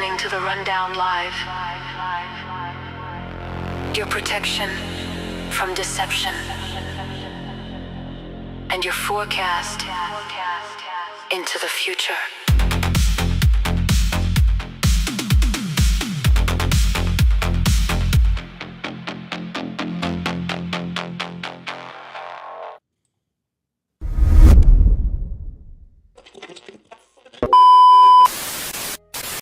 listening to the Rundown Live. Your protection from deception and your forecast into the future.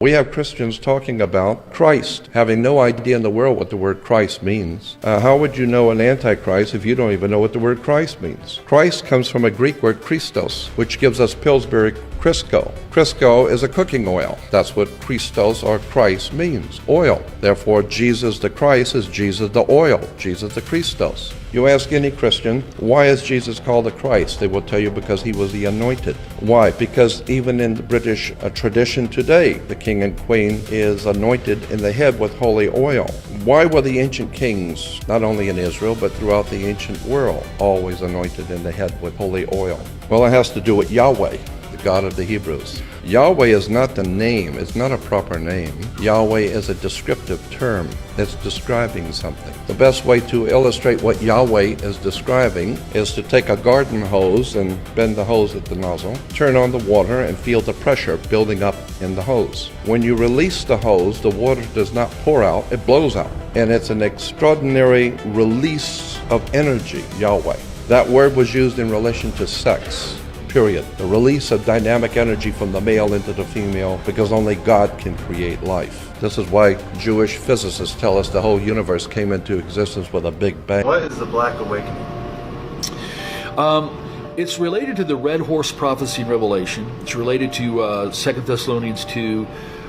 We have Christians talking about Christ, having no idea in the world what the word Christ means. How would you know an Antichrist if you don't even know what the word Christ means? Christ comes from a Greek word Christos, which gives us Pillsbury Crisco. Crisco is a cooking oil. That's what Christos or Christ means, oil. Therefore, Jesus the Christ is Jesus the oil, Jesus the Christos. You ask any Christian, why is Jesus called the Christ? They will tell you because he was the anointed. Why? Because even in the British tradition today, the king and queen is anointed in the head with holy oil. Why were the ancient kings, not only in Israel, but throughout the ancient world, always anointed in the head with holy oil? Well, it has to do with Yahweh, the God of the Hebrews. Yahweh is not the name, it's not a proper name. Yahweh is a descriptive term that's describing something. The best way to illustrate what Yahweh is describing is to take a garden hose and bend the hose at the nozzle, turn on the water and feel the pressure building up in the hose. When you release the hose, the water does not pour out, it blows out. And it's an extraordinary release of energy, Yahweh. That word was used in relation to sex. Period. The release of dynamic energy from the male into the female, because only God can create life. This is why Jewish physicists tell us the whole universe came into existence with a big bang. What is the Black Awakening? It's related to the Red Horse prophecy in Revelation. It's related to 2 Thessalonians 2,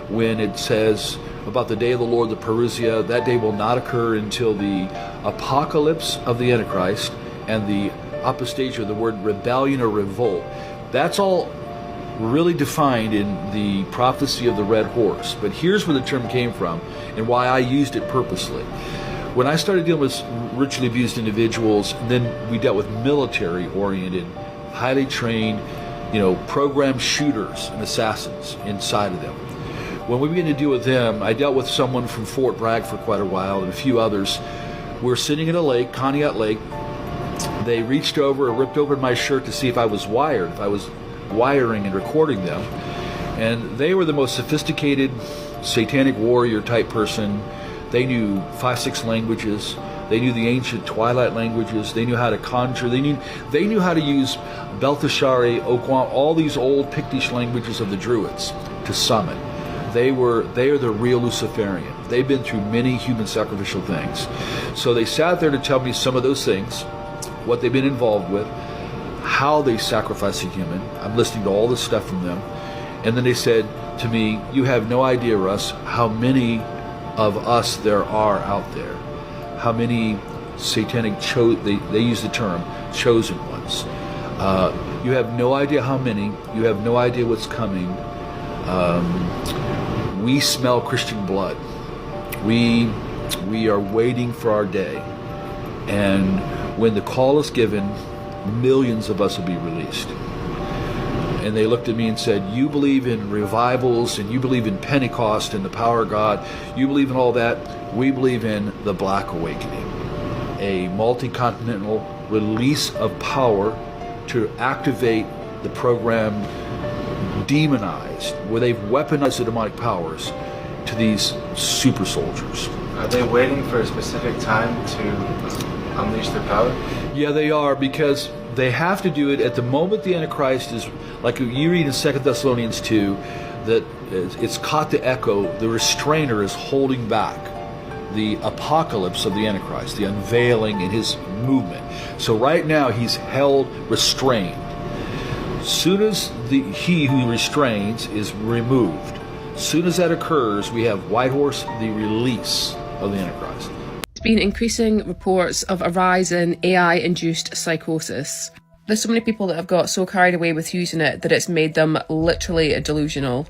when it says about the day of the Lord, the parousia. That day will not occur until the apocalypse of the Antichrist and the apostasia, the word rebellion or revolt. That's all really defined in the prophecy of the red horse. But here's where the term came from and why I used it purposely. When I started dealing with ritually abused individuals, then we dealt with military-oriented, highly trained, programmed shooters and assassins inside of them. When we began to deal with them, I dealt with someone from Fort Bragg for quite a while and a few others. We're sitting at a lake, Conneaut Lake. They reached over and ripped open my shirt to see if I was wired, if I was wiring and recording them. And they were the most sophisticated satanic warrior type person. They knew 5-6 languages. They knew the ancient twilight languages. They knew how to conjure. They knew how to use Belteshazzar, Okwam, all these old Pictish languages of the Druids to summon. They are the real Luciferian. They've been through many human sacrificial things. So they sat there to tell me some of those things, what they've been involved with, how they sacrifice a human. I'm listening to all this stuff from them. And then they said to me, you have no idea, Russ, how many of us there are out there. How many satanic, they use the term, chosen ones. You have no idea how many. You have no idea what's coming. We smell Christian blood. We are waiting for our day. And when the call is given, millions of us will be released. And they looked at me and said, you believe in revivals and you believe in Pentecost and the power of God. You believe in all that. We believe in the Black Awakening, a multi-continental release of power to activate the program demonized, where they've weaponized the demonic powers to these super soldiers. Are they waiting for a specific time to unleash their power? Yeah, they are, because they have to do it at the moment the Antichrist is, like you read in 2 Thessalonians 2, that it's caught the echo, the restrainer is holding back the apocalypse of the Antichrist, the unveiling in his movement. So right now he's held restrained. Soon as he who restrains is removed, soon as that occurs, we have White Horse, the release of the Antichrist. Been increasing reports of a rise in AI-induced psychosis. There's so many people that have got so carried away with using it that it's made them literally delusional.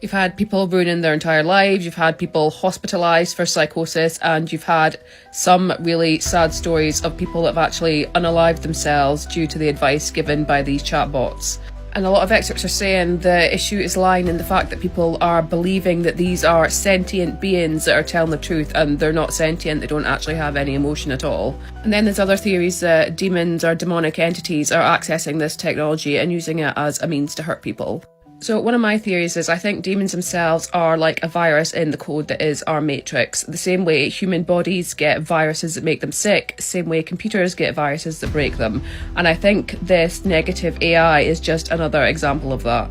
You've had people ruining their entire lives, you've had people hospitalised for psychosis, and you've had some really sad stories of people that have actually unalived themselves due to the advice given by these chatbots. And a lot of experts are saying the issue is lying in the fact that people are believing that these are sentient beings that are telling the truth, and they're not sentient, they don't actually have any emotion at all. And then there's other theories that demons or demonic entities are accessing this technology and using it as a means to hurt people. So one of my theories is I think demons themselves are like a virus in the code that is our matrix. The same way human bodies get viruses that make them sick, same way computers get viruses that break them. And I think this negative AI is just another example of that.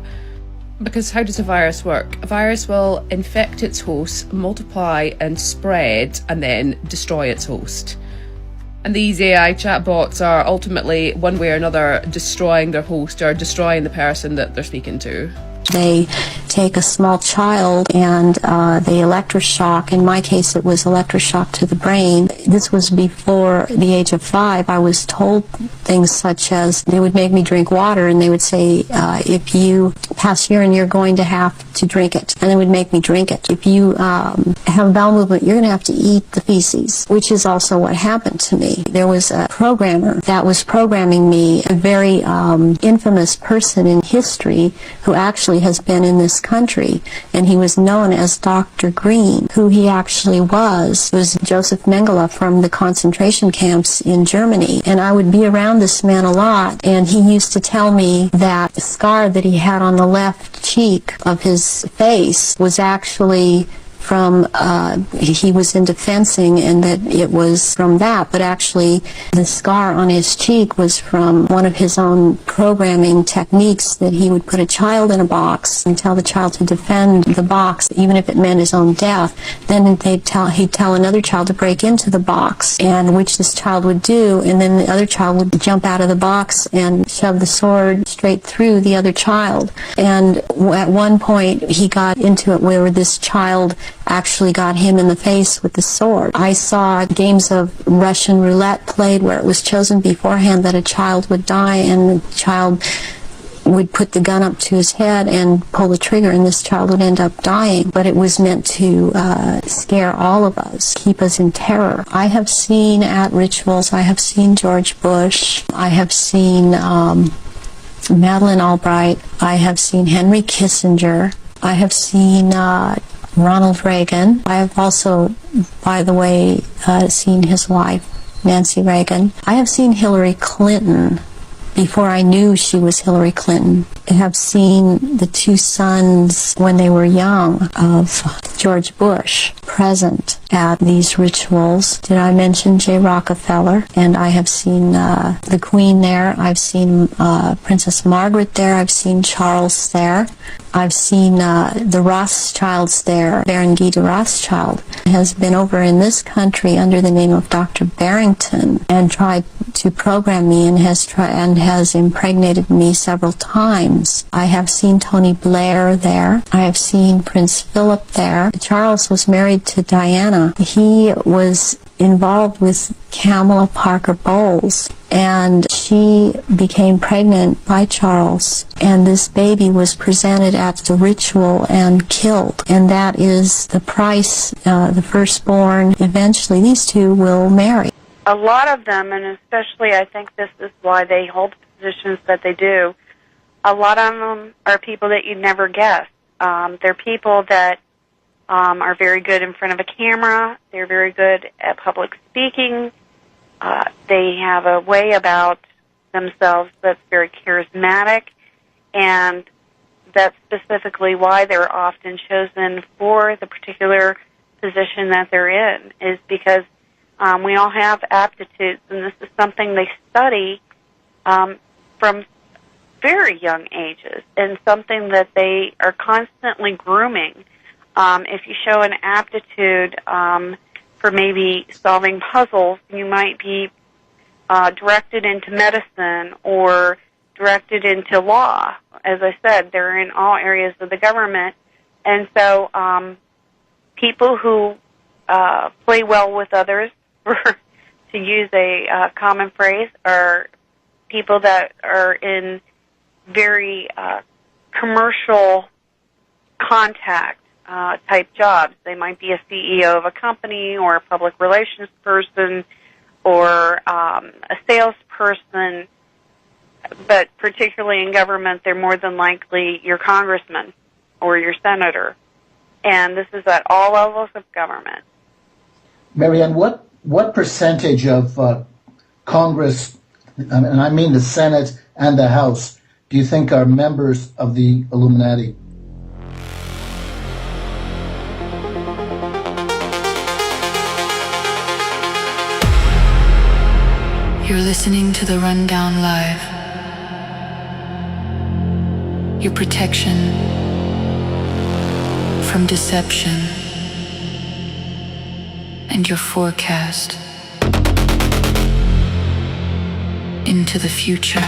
Because how does a virus work? A virus will infect its host, multiply and spread, and then destroy its host. And these AI chatbots are ultimately, one way or another, destroying their host or destroying the person that they're speaking to. They take a small child and they electroshock. In my case, it was electroshock to the brain. This was before the age of 5. I was told things such as they would make me drink water, and they would say, if you pass urine, you're going to have to drink it. And they would make me drink it. If you have bowel movement, you're going to have to eat the feces, which is also what happened to me. There was a programmer that was programming me, a very infamous person in history who actually has been in this country, and he was known as Dr. Green. Who he actually was Joseph Mengele from the concentration camps in Germany. And I would be around this man a lot, and he used to tell me that the scar that he had on the left cheek of his face was actually from, he was into fencing, and that it was from that, but actually the scar on his cheek was from one of his own programming techniques, that he would put a child in a box and tell the child to defend the box, even if it meant his own death. Then he'd tell another child to break into the box, and which this child would do, and then the other child would jump out of the box and shove the sword straight through the other child. And at one point he got into it where this child actually got him in the face with the sword. I saw games of Russian roulette played where it was chosen beforehand that a child would die, and the child would put the gun up to his head and pull the trigger, and this child would end up dying. But it was meant to scare all of us, keep us in terror. I have seen at rituals, I have seen George Bush, I have seen Madeleine Albright, I have seen Henry Kissinger, I have seen Ronald Reagan. I have also, by the way, seen his wife, Nancy Reagan. I have seen Hillary Clinton before I knew she was Hillary Clinton. I have seen the 2 sons when they were young of George Bush present at these rituals. Did I mention J. Rockefeller? And I have seen the Queen there. I've seen Princess Margaret there. I've seen Charles there. I've seen the Rothschilds there. Baron Guy de Rothschild has been over in this country under the name of Dr. Barrington and tried to program me, and has impregnated me several times. I have seen Tony Blair there. I have seen Prince Philip there. Charles was married to Diana. He was involved with Kamala Parker Bowles, and she became pregnant by Charles, and this baby was presented at the ritual and killed, and that is the price. The firstborn, eventually these 2 will marry. A lot of them, and especially I think this is why they hold positions that they do, a lot of them are people that you'd never guess. They're people that are very good in front of a camera. They're very good at public speaking. They have a way about themselves that's very charismatic, and that's specifically why they're often chosen for the particular position that they're in, is because we all have aptitudes, and this is something they study from very young ages, and something that they are constantly grooming. If you show an aptitude for maybe solving puzzles, you might be directed into medicine or directed into law. As I said, they're in all areas of the government. And so people who play well with others, to use a common phrase, are people that are in very commercial contact type jobs. They might be a CEO of a company or a public relations person or a salesperson. but particularly in government, they're more than likely your congressman or your senator. And this is at all levels of government. Marianne, what percentage of Congress, and I mean the Senate and the House, do you think are members of the Illuminati? You're listening to The Rundown Live. Your protection from deception and your forecast into the future.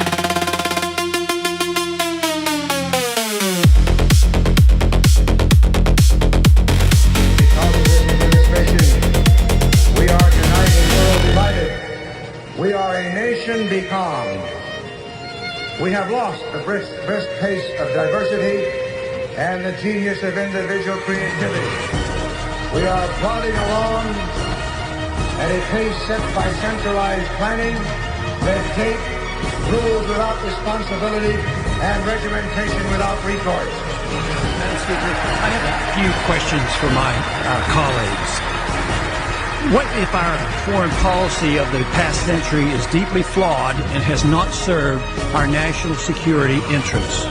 Because of this administration, we are united, world divided. We are a nation becalmed. We have lost the brisk pace of diversity and the genius of individual creativity. We are plodding along at a pace set by centralized planning, red tape, rules without responsibility, and regimentation without recourse. Madam Speaker, I have a few questions for my colleagues. What if our foreign policy of the past century is deeply flawed and has not served our national security interests?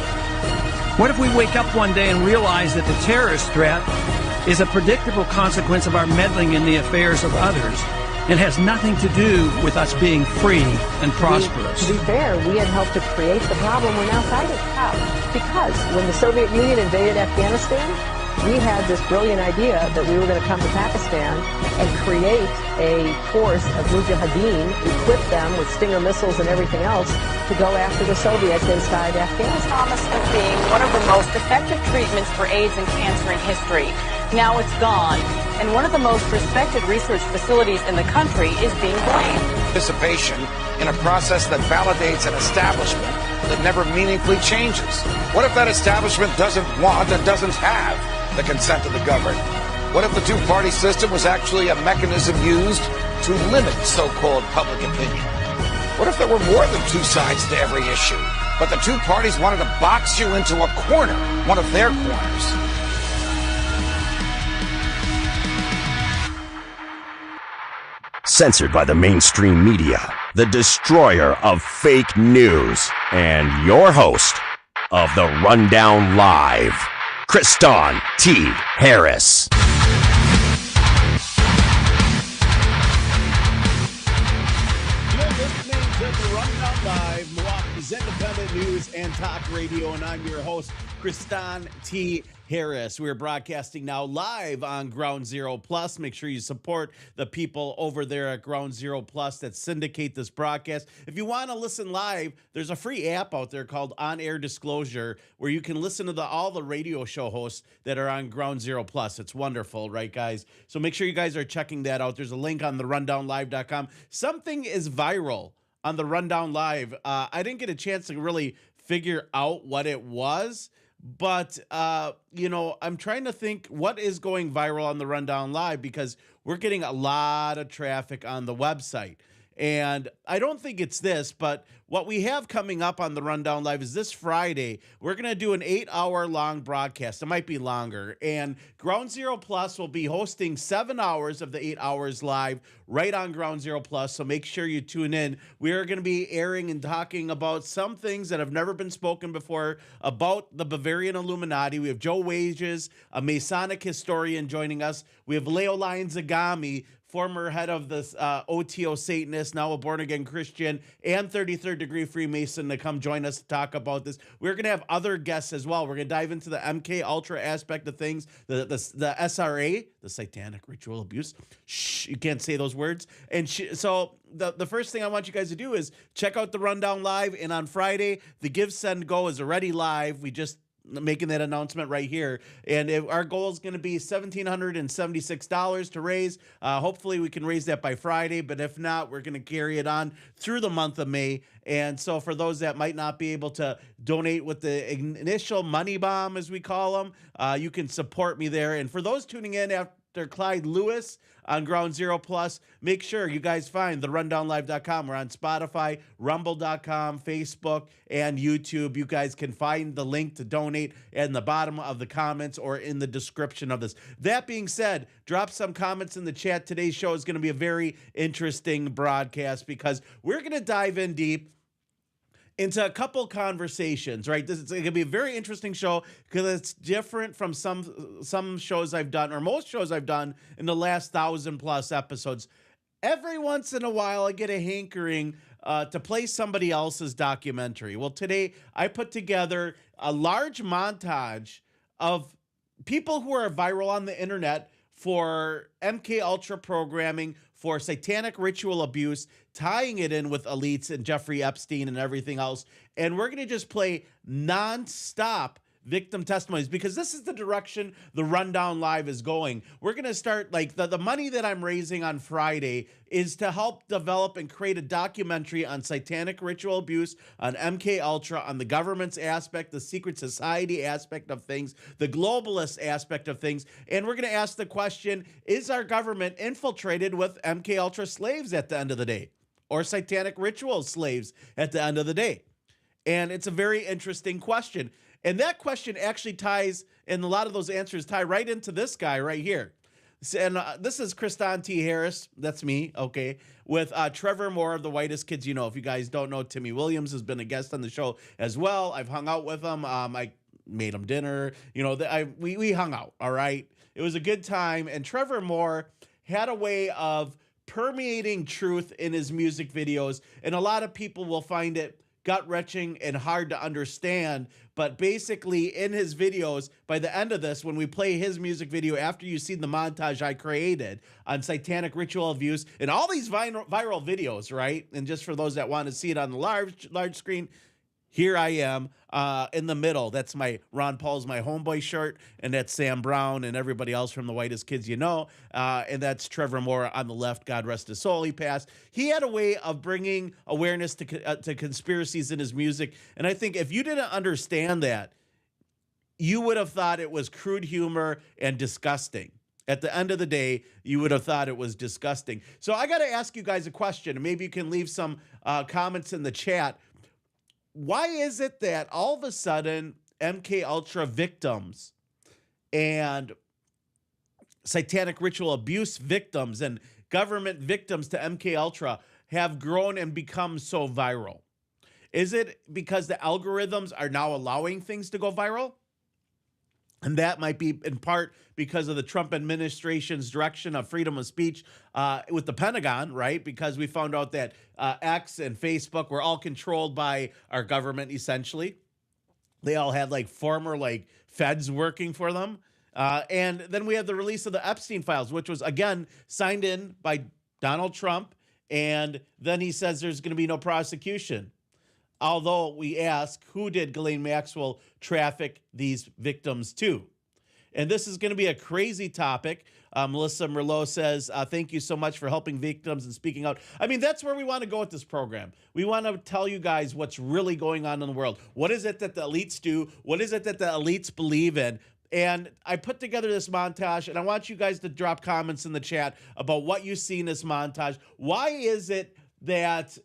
What if we wake up one day and realize that the terrorist threat is a predictable consequence of our meddling in the affairs of others and has nothing to do with us being free and prosperous? To be fair, we had helped to create the problem we're now fighting. How? Because when the Soviet Union invaded Afghanistan, we had this brilliant idea that we were going to come to Pakistan and create a force of mujahideen, equip them with Stinger missiles and everything else to go after the Soviets inside Afghanistan. Promise of being one of the most effective treatments for AIDS and cancer in history. Now it's gone, and one of the most respected research facilities in the country is being blamed. Participation in a process that validates an establishment that never meaningfully changes. What if that establishment doesn't want and doesn't have the consent of the governed? What if the two-party system was actually a mechanism used to limit so-called public opinion? What if there were more than two sides to every issue, but the two parties wanted to box you into a corner, one of their corners? Censored by the mainstream media, the destroyer of fake news, and your host of The Rundown Live, Kristan T. Harris. You're listening to The Rundown Live, Milwaukee's independent news and talk radio, and I'm your host, Kristan T. Harris. We're broadcasting now live on Ground Zero Plus. Make sure you support the people over there at Ground Zero Plus that syndicate this broadcast. If you want to listen live, there's a free app out there called On Air Disclosure where you can listen to all the radio show hosts that are on Ground Zero Plus. It's wonderful, right, guys? So make sure you guys are checking that out. There's a link on therundownlive.com. Something is viral on the Rundown Live. I didn't get a chance to really figure out what it was. But, I'm trying to think what is going viral on the Rundown Live because we're getting a lot of traffic on the website. And I don't think it's this, but what we have coming up on the Rundown Live is this Friday, we're going to do an 8-hour long broadcast. It might be longer. And Ground Zero Plus will be hosting 7 hours of the 8 hours live right on Ground Zero Plus. So make sure you tune in. We are going to be airing and talking about some things that have never been spoken before about the Bavarian Illuminati. We have Joe Wages, a Masonic historian, joining us. We have Leoline Zagami, former head of the OTO Satanist, now a born-again Christian, and 33rd degree Freemason, to come join us to talk about this. We're going to have other guests as well. We're going to dive into the MK Ultra aspect of things, the SRA, the Satanic Ritual Abuse. Shh, you can't say those words. And so the first thing I want you guys to do is check out the Rundown Live, and on Friday, the Give, Send, Go is already live. We just making that announcement right here. And our goal is going to be $1,776 to raise. Hopefully we can raise that by Friday, but if not, we're going to carry it on through the month of May. And so for those that might not be able to donate with the initial money bomb, as we call them, you can support me there. And for those tuning in after Dr. Clyde Lewis on Ground Zero Plus. Make sure you guys find therundownlive.com. We're on Spotify, rumble.com, Facebook, and YouTube. You guys can find the link to donate in the bottom of the comments or in the description of this. That being said, drop some comments in the chat. Today's show is going to be a very interesting broadcast because we're going to dive in deep into a couple conversations, right? This is going to be a very interesting show because it's different from some shows I've done, or most shows I've done in the last 1,000+ episodes. Every once in a while, I get a hankering to play somebody else's documentary. Well, today I put together a large montage of people who are viral on the internet for MK Ultra programming, for satanic ritual abuse, tying it in with elites and Jeffrey Epstein and everything else. And we're going to just play nonstop victim testimonies because this is the direction the Rundown Live is going. We're going to start, like, the money that I'm raising on Friday is to help develop and create a documentary on satanic ritual abuse, on MK Ultra, on the government's aspect, the secret society aspect of things, the globalist aspect of things. And we're going to ask the question, is our government infiltrated with MK Ultra slaves at the end of the day, or satanic ritual slaves at the end of the day? And it's a very interesting question. And that question actually ties, and a lot of those answers tie right into this guy right here. And this is Kristan T. Harris. That's me, okay, with Trevor Moore of The Whitest Kids You Know. If you guys don't know, Timmy Williams has been a guest on the show as well. I've hung out with him. I made him dinner. You know, we hung out, all right? It was a good time. And Trevor Moore had a way of permeating truth in his music videos. And a lot of people will find it gut-wrenching and hard to understand, but basically in his videos, by the end of this, when we play his music video, after you've seen the montage I created on satanic ritual abuse and all these viral videos, right? And just for those that want to see it on the large screen, here I am in the middle. That's my Ron Paul's My Homeboy shirt, and that's Sam Brown and everybody else from The Whitest Kids You Know. And that's Trevor Moore on the left. God rest his soul. He passed. He had a way of bringing awareness to conspiracies in his music. And I think if you didn't understand that, you would have thought it was crude humor and disgusting. At the end of the day, you would have thought it was disgusting. So I got to ask you guys a question, and maybe you can leave some comments in the chat. Why is it that all of a sudden MK Ultra victims and satanic ritual abuse victims and government victims to MK Ultra have grown and become so viral? Is it because the algorithms are now allowing things to go viral? And that might be in part because of the Trump administration's direction of freedom of speech with the Pentagon, right? Because we found out that X and Facebook were all controlled by our government, essentially. They all had like former like feds working for them. And then we had the release of the Epstein files, which was, again, signed in by Donald Trump. And then he says there's going to be no prosecution. Although we ask, who did Ghislaine Maxwell traffic these victims to? And this is going to be a crazy topic. Melissa Merlot says, thank you so much for helping victims and speaking out. I mean, that's where we want to go with this program. We want to tell you guys what's really going on in the world. What is it that the elites do? What is it that the elites believe in? And I put together this montage, and I want you guys to drop comments in the chat about what you see in this montage. Why is it that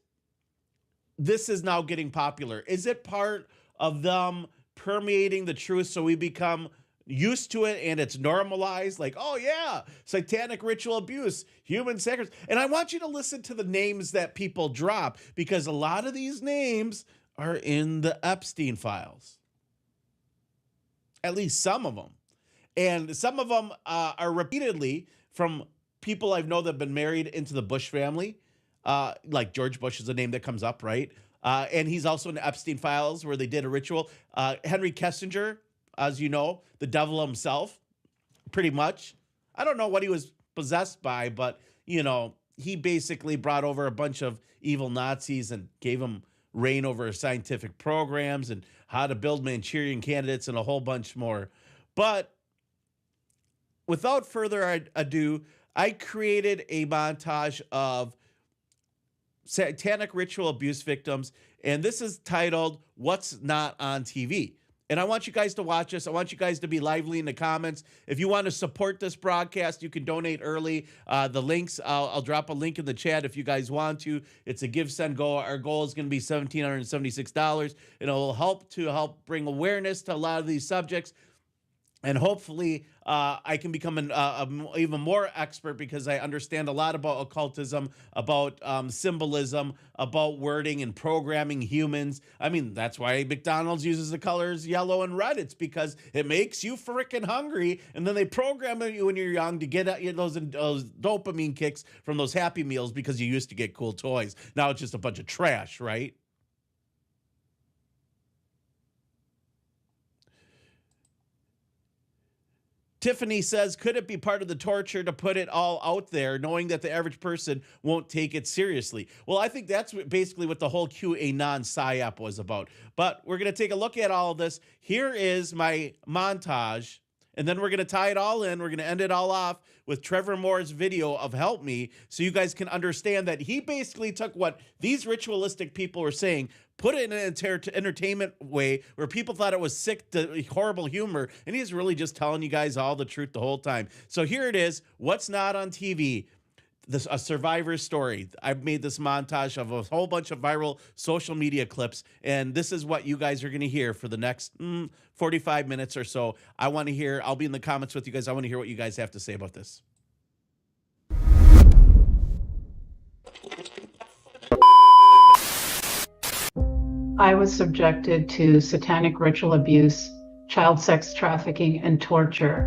this is now getting popular? Is it part of them permeating the truth so we become used to it and it's normalized? Like, oh yeah, satanic ritual abuse, human sacrifice. And I want you to listen to the names that people drop, because a lot of these names are in the Epstein files. At least some of them. And some of them are repeatedly from people I've known that have been married into the Bush family. Like George Bush is a name that comes up, right? And he's also in the Epstein files where they did a ritual. Henry Kissinger, as you know, the devil himself, pretty much. I don't know what he was possessed by, but, you know, he basically brought over a bunch of evil Nazis and gave them reign over scientific programs and how to build Manchurian candidates and a whole bunch more. But without further ado, I created a montage of satanic ritual abuse victims, and this is titled What's Not on TV. And I want you guys to watch us. I want you guys to be lively in the comments. If you want to support this broadcast, you can donate early. The links, I'll drop a link in the chat if you guys want to. It's a Give, Send, Go. Our goal is going to be $1,776. And it will help bring awareness to a lot of these subjects. And hopefully I can become an even more expert because I understand a lot about occultism, about symbolism, about wording and programming humans. I mean, that's why McDonald's uses the colors yellow and red. It's because it makes you freaking hungry. And then they program you when you're young to get those dopamine kicks from those Happy Meals because you used to get cool toys. Now it's just a bunch of trash, right? Tiffany says, could it be part of the torture to put it all out there, knowing that the average person won't take it seriously? Well, I think that's basically what the whole QAnon PSYOP was about. But we're going to take a look at all of this. Here is my montage, and then we're going to tie it all in. We're going to end it all off with Trevor Moore's video of Help Me, so you guys can understand that he basically took what these ritualistic people were saying, put it in an entertainment way where people thought it was sick, horrible humor, and he's really just telling you guys all the truth the whole time. So here it is, what's not on TV, a survivor's story. I've made this montage of a whole bunch of viral social media clips, and this is what you guys are going to hear for the next 45 minutes or so. I want to hear, I'll be in the comments with you guys. I want to hear what you guys have to say about this. I was subjected to satanic ritual abuse, child sex trafficking, and torture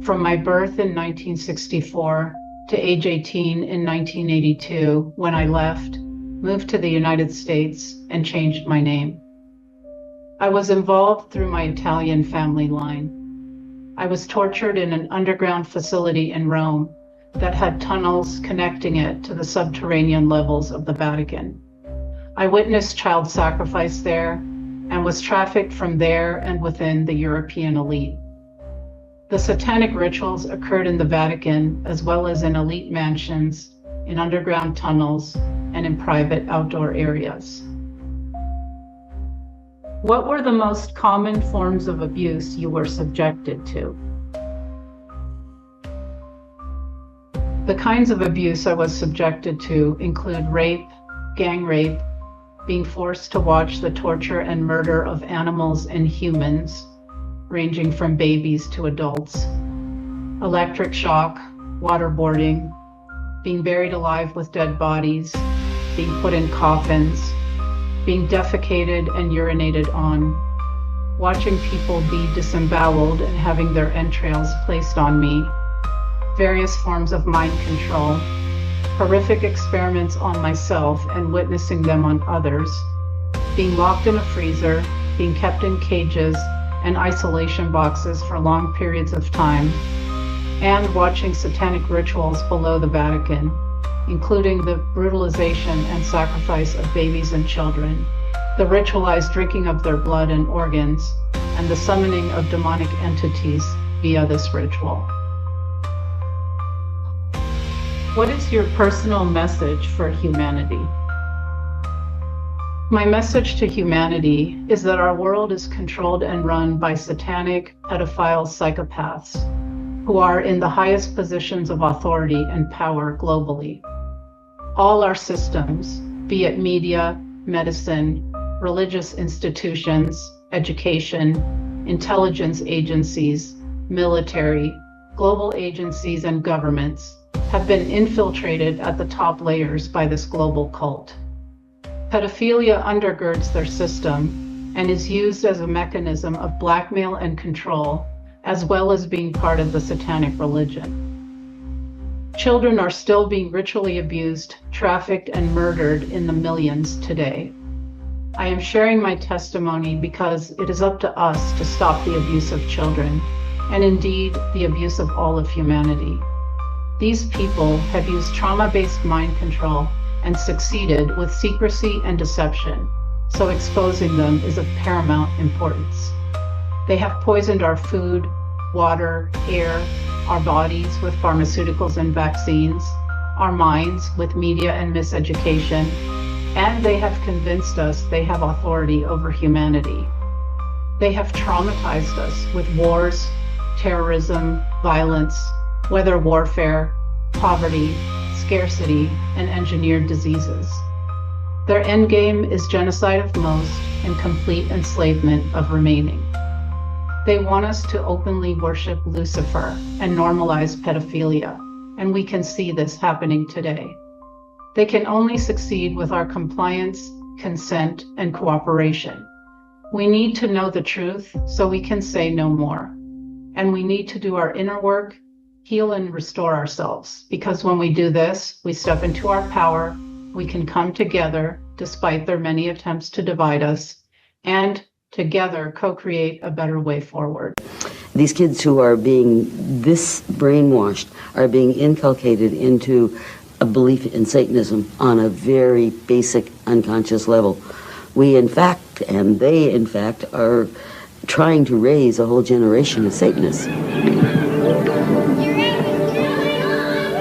from my birth in 1964 to age 18 in 1982 when I left, moved to the United States, and changed my name. I was involved through my Italian family line. I was tortured in an underground facility in Rome that had tunnels connecting it to the subterranean levels of the Vatican. I witnessed child sacrifice there and was trafficked from there and within the European elite. The satanic rituals occurred in the Vatican as well as in elite mansions, in underground tunnels, and in private outdoor areas. What were the most common forms of abuse you were subjected to? The kinds of abuse I was subjected to include rape, gang rape, being forced to watch the torture and murder of animals and humans, ranging from babies to adults, electric shock, waterboarding, being buried alive with dead bodies, being put in coffins, being defecated and urinated on, watching people be disemboweled and having their entrails placed on me, various forms of mind control, horrific experiments on myself and witnessing them on others, being locked in a freezer, being kept in cages and isolation boxes for long periods of time, and watching satanic rituals below the Vatican, including the brutalization and sacrifice of babies and children, the ritualized drinking of their blood and organs, and the summoning of demonic entities via this ritual. What is your personal message for humanity? My message to humanity is that our world is controlled and run by satanic, pedophile psychopaths who are in the highest positions of authority and power globally. All our systems, be it media, medicine, religious institutions, education, intelligence agencies, military, global agencies, and governments, have been infiltrated at the top layers by this global cult. Pedophilia undergirds their system and is used as a mechanism of blackmail and control, as well as being part of the satanic religion. Children are still being ritually abused, trafficked, and murdered in the millions today. I am sharing my testimony because it is up to us to stop the abuse of children, and indeed the abuse of all of humanity. These people have used trauma-based mind control and succeeded with secrecy and deception, so exposing them is of paramount importance. They have poisoned our food, water, air, our bodies with pharmaceuticals and vaccines, our minds with media and miseducation, and they have convinced us they have authority over humanity. They have traumatized us with wars, terrorism, violence, weather warfare, poverty, scarcity, and engineered diseases. Their endgame is genocide of most and complete enslavement of remaining. They want us to openly worship Lucifer and normalize pedophilia, and we can see this happening today. They can only succeed with our compliance, consent, and cooperation. We need to know the truth so we can say no more. And we need to do our inner work, heal and restore ourselves, because when we do this, we step into our power, we can come together despite their many attempts to divide us, and together co-create a better way forward. These kids who are being this brainwashed are being inculcated into a belief in Satanism on a very basic unconscious level. We in fact, and they in fact, are trying to raise a whole generation of Satanists.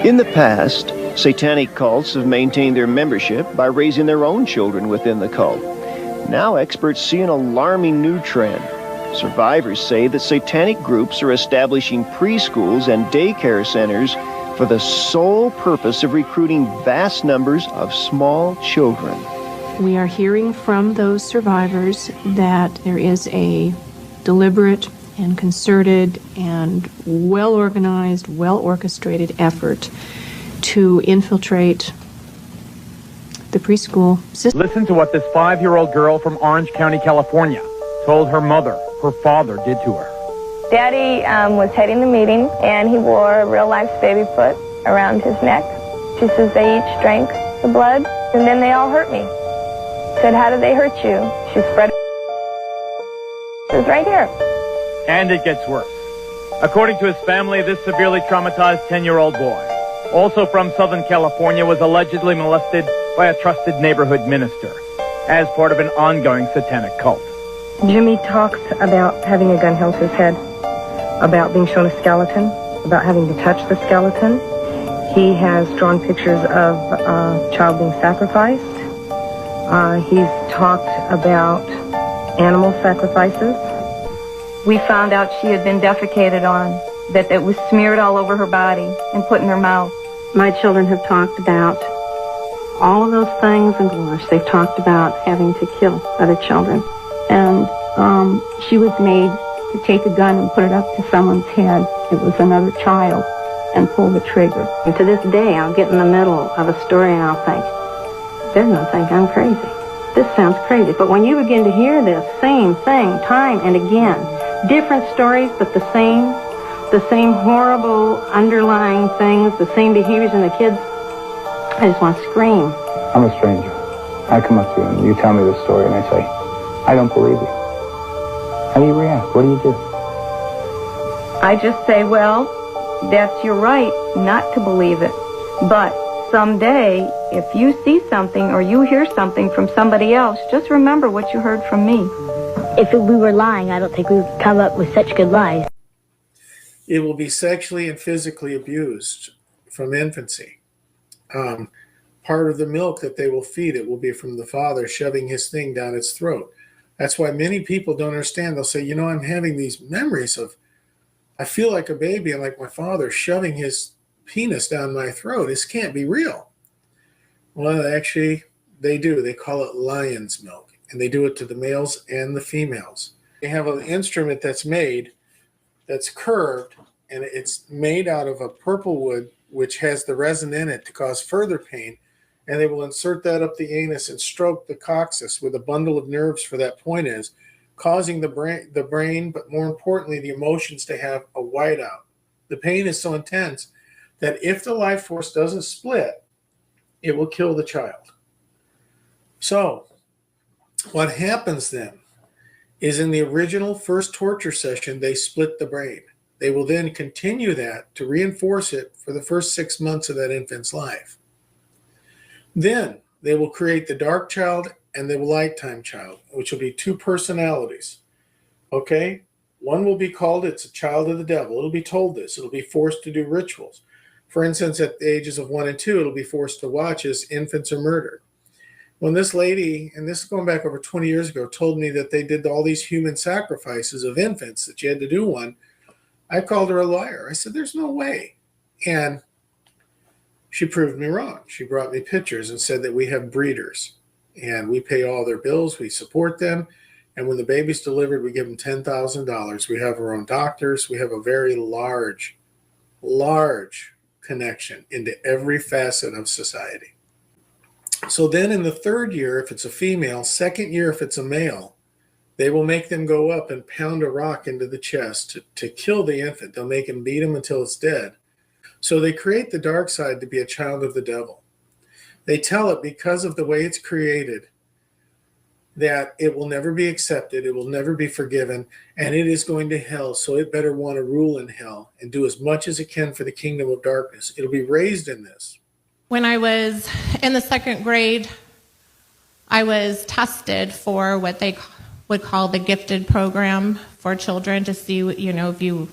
In the past, satanic cults have maintained their membership by raising their own children within the cult. Now experts see an alarming new trend. Survivors say that satanic groups are establishing preschools and daycare centers for the sole purpose of recruiting vast numbers of small children. We are hearing from those survivors that there is a deliberate and concerted and well-organized, well-orchestrated effort to infiltrate the preschool system. Listen to what this 5-year-old girl from Orange County, California, told her mother her father did to her. Daddy was heading the meeting, and he wore a real-life baby foot around his neck. She says they each drank the blood, and then they all hurt me. Said, how did they hurt you? She spread it was right here. And it gets worse. According to his family, this severely traumatized 10-year-old boy, also from Southern California, was allegedly molested by a trusted neighborhood minister as part of an ongoing satanic cult. Jimmy talks about having a gun held to his head, about being shown a skeleton, about having to touch the skeleton. He has drawn pictures of a child being sacrificed. He's talked about animal sacrifices. We found out she had been defecated on, that it was smeared all over her body and put in her mouth. My children have talked about all of those things and worse. They've talked about having to kill other children. And she was made to take a gun and put it up to someone's head. It was another child, and pull the trigger. And to this day, I'll get in the middle of a story and I'll think, they're going to think I'm crazy. This sounds crazy. But when you begin to hear this same thing time and again, different stories, but the same horrible underlying things, the same behaviors in the kids, I just want to scream. I'm a stranger. I come up to you and you tell me this story and I say, I don't believe you. How do you react? What do you do? I just say, well, that's your right not to believe it. But someday, if you see something or you hear something from somebody else, just remember what you heard from me. If we were lying, I don't think we would come up with such good lies. It will be sexually and physically abused from infancy. Part of the milk that they will feed it will be from the father shoving his thing down its throat. That's why many people don't understand. They'll say, I'm having these memories of, I feel like a baby and like my father shoving his penis down my throat. This can't be real. Well, actually, they do. They call it lion's milk, and they do it to the males and the females. They have an instrument that's made that's curved, and it's made out of a purple wood, which has the resin in it to cause further pain, and they will insert that up the anus and stroke the coccyx where the bundle of nerves for that point is, causing the brain, but more importantly, the emotions to have a whiteout. The pain is so intense that if the life force doesn't split, it will kill the child. So what happens then is in the original first torture session, they split the brain. They will then continue that to reinforce it for the first 6 months of that infant's life. Then they will create the dark child and the lighttime child, which will be two personalities. Okay? One will be called, it's a child of the devil. It'll be told this. It'll be forced to do rituals. For instance, at the ages of 1 and 2, it'll be forced to watch as infants are murdered. When this lady, and this is going back over 20 years ago, told me that they did all these human sacrifices of infants, that you had to do one, I called her a liar. I said, there's no way. And she proved me wrong. She brought me pictures and said that we have breeders and we pay all their bills, we support them. And when the baby's delivered, we give them $10,000. We have our own doctors. We have a very large connection into every facet of society. So then in the third year, if it's a female, second year, if it's a male, they will make them go up and pound a rock into the chest to kill the infant. They'll make him beat him until it's dead. So they create the dark side to be a child of the devil. They tell it because of the way it's created that it will never be accepted, it will never be forgiven, and it is going to hell, so it better want to rule in hell and do as much as it can for the kingdom of darkness. It'll be raised in this. When I was in the second grade, I was tested for what they would call the gifted program for children to see, if you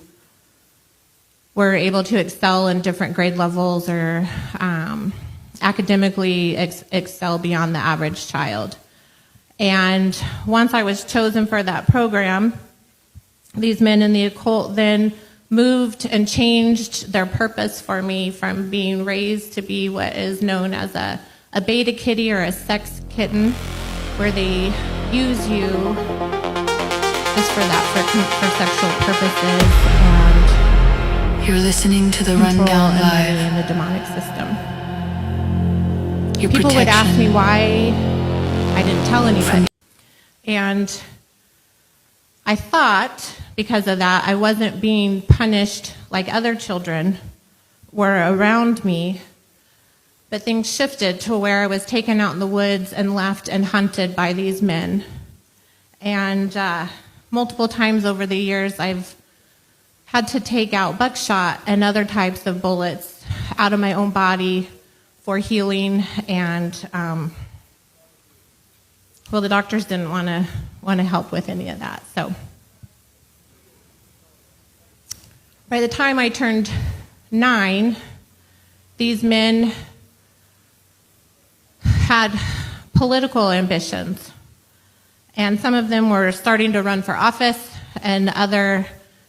were able to excel in different grade levels or academically excel beyond the average child. And once I was chosen for that program, these men in the occult then moved and changed their purpose for me from being raised to be what is known as a beta kitty or a sex kitten, where they use you just for sexual purposes and you're listening to the control Rundown Live. And the demonic system. Your People would ask protection me why I didn't tell anybody. And I thought because of that, I wasn't being punished like other children were around me. But things shifted to where I was taken out in the woods and left and hunted by these men. And multiple times over the years, I've had to take out buckshot and other types of bullets out of my own body for healing. And the doctors didn't want to help with any of that. So by the time I turned 9, these men had political ambitions, and some of them were starting to run for office and other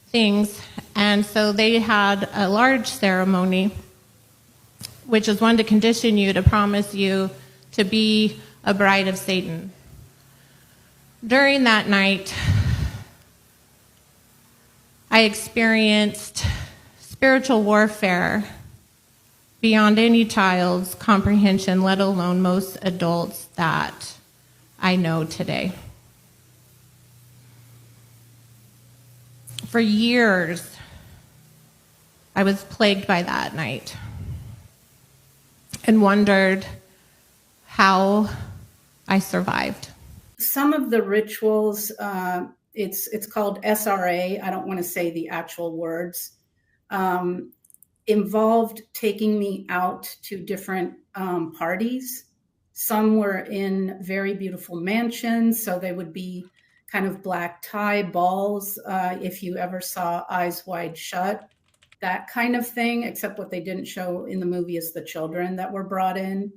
things, and so they had a large ceremony, which is one to condition you, to promise you to be a bride of Satan. During that night, I experienced spiritual warfare beyond any child's comprehension, let alone most adults that I know today. For years, I was plagued by that night and wondered how I survived. Some of the rituals, it's called SRA, I don't want to say the actual words, involved taking me out to different parties. Some were in very beautiful mansions, so they would be kind of black tie balls, if you ever saw Eyes Wide Shut, that kind of thing, except what they didn't show in the movie is the children that were brought in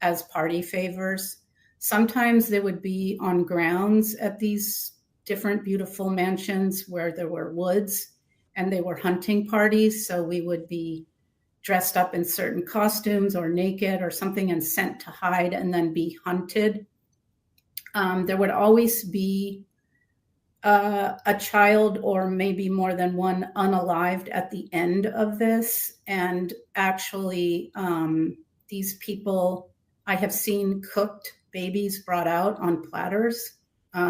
as party favors. Sometimes they would be on grounds at these different beautiful mansions where there were woods, and they were hunting parties, so we would be dressed up in certain costumes or naked or something and sent to hide and then be hunted. There would always be a child or maybe more than one unalived at the end of this. And actually, these people, I have seen cooked babies brought out on platters.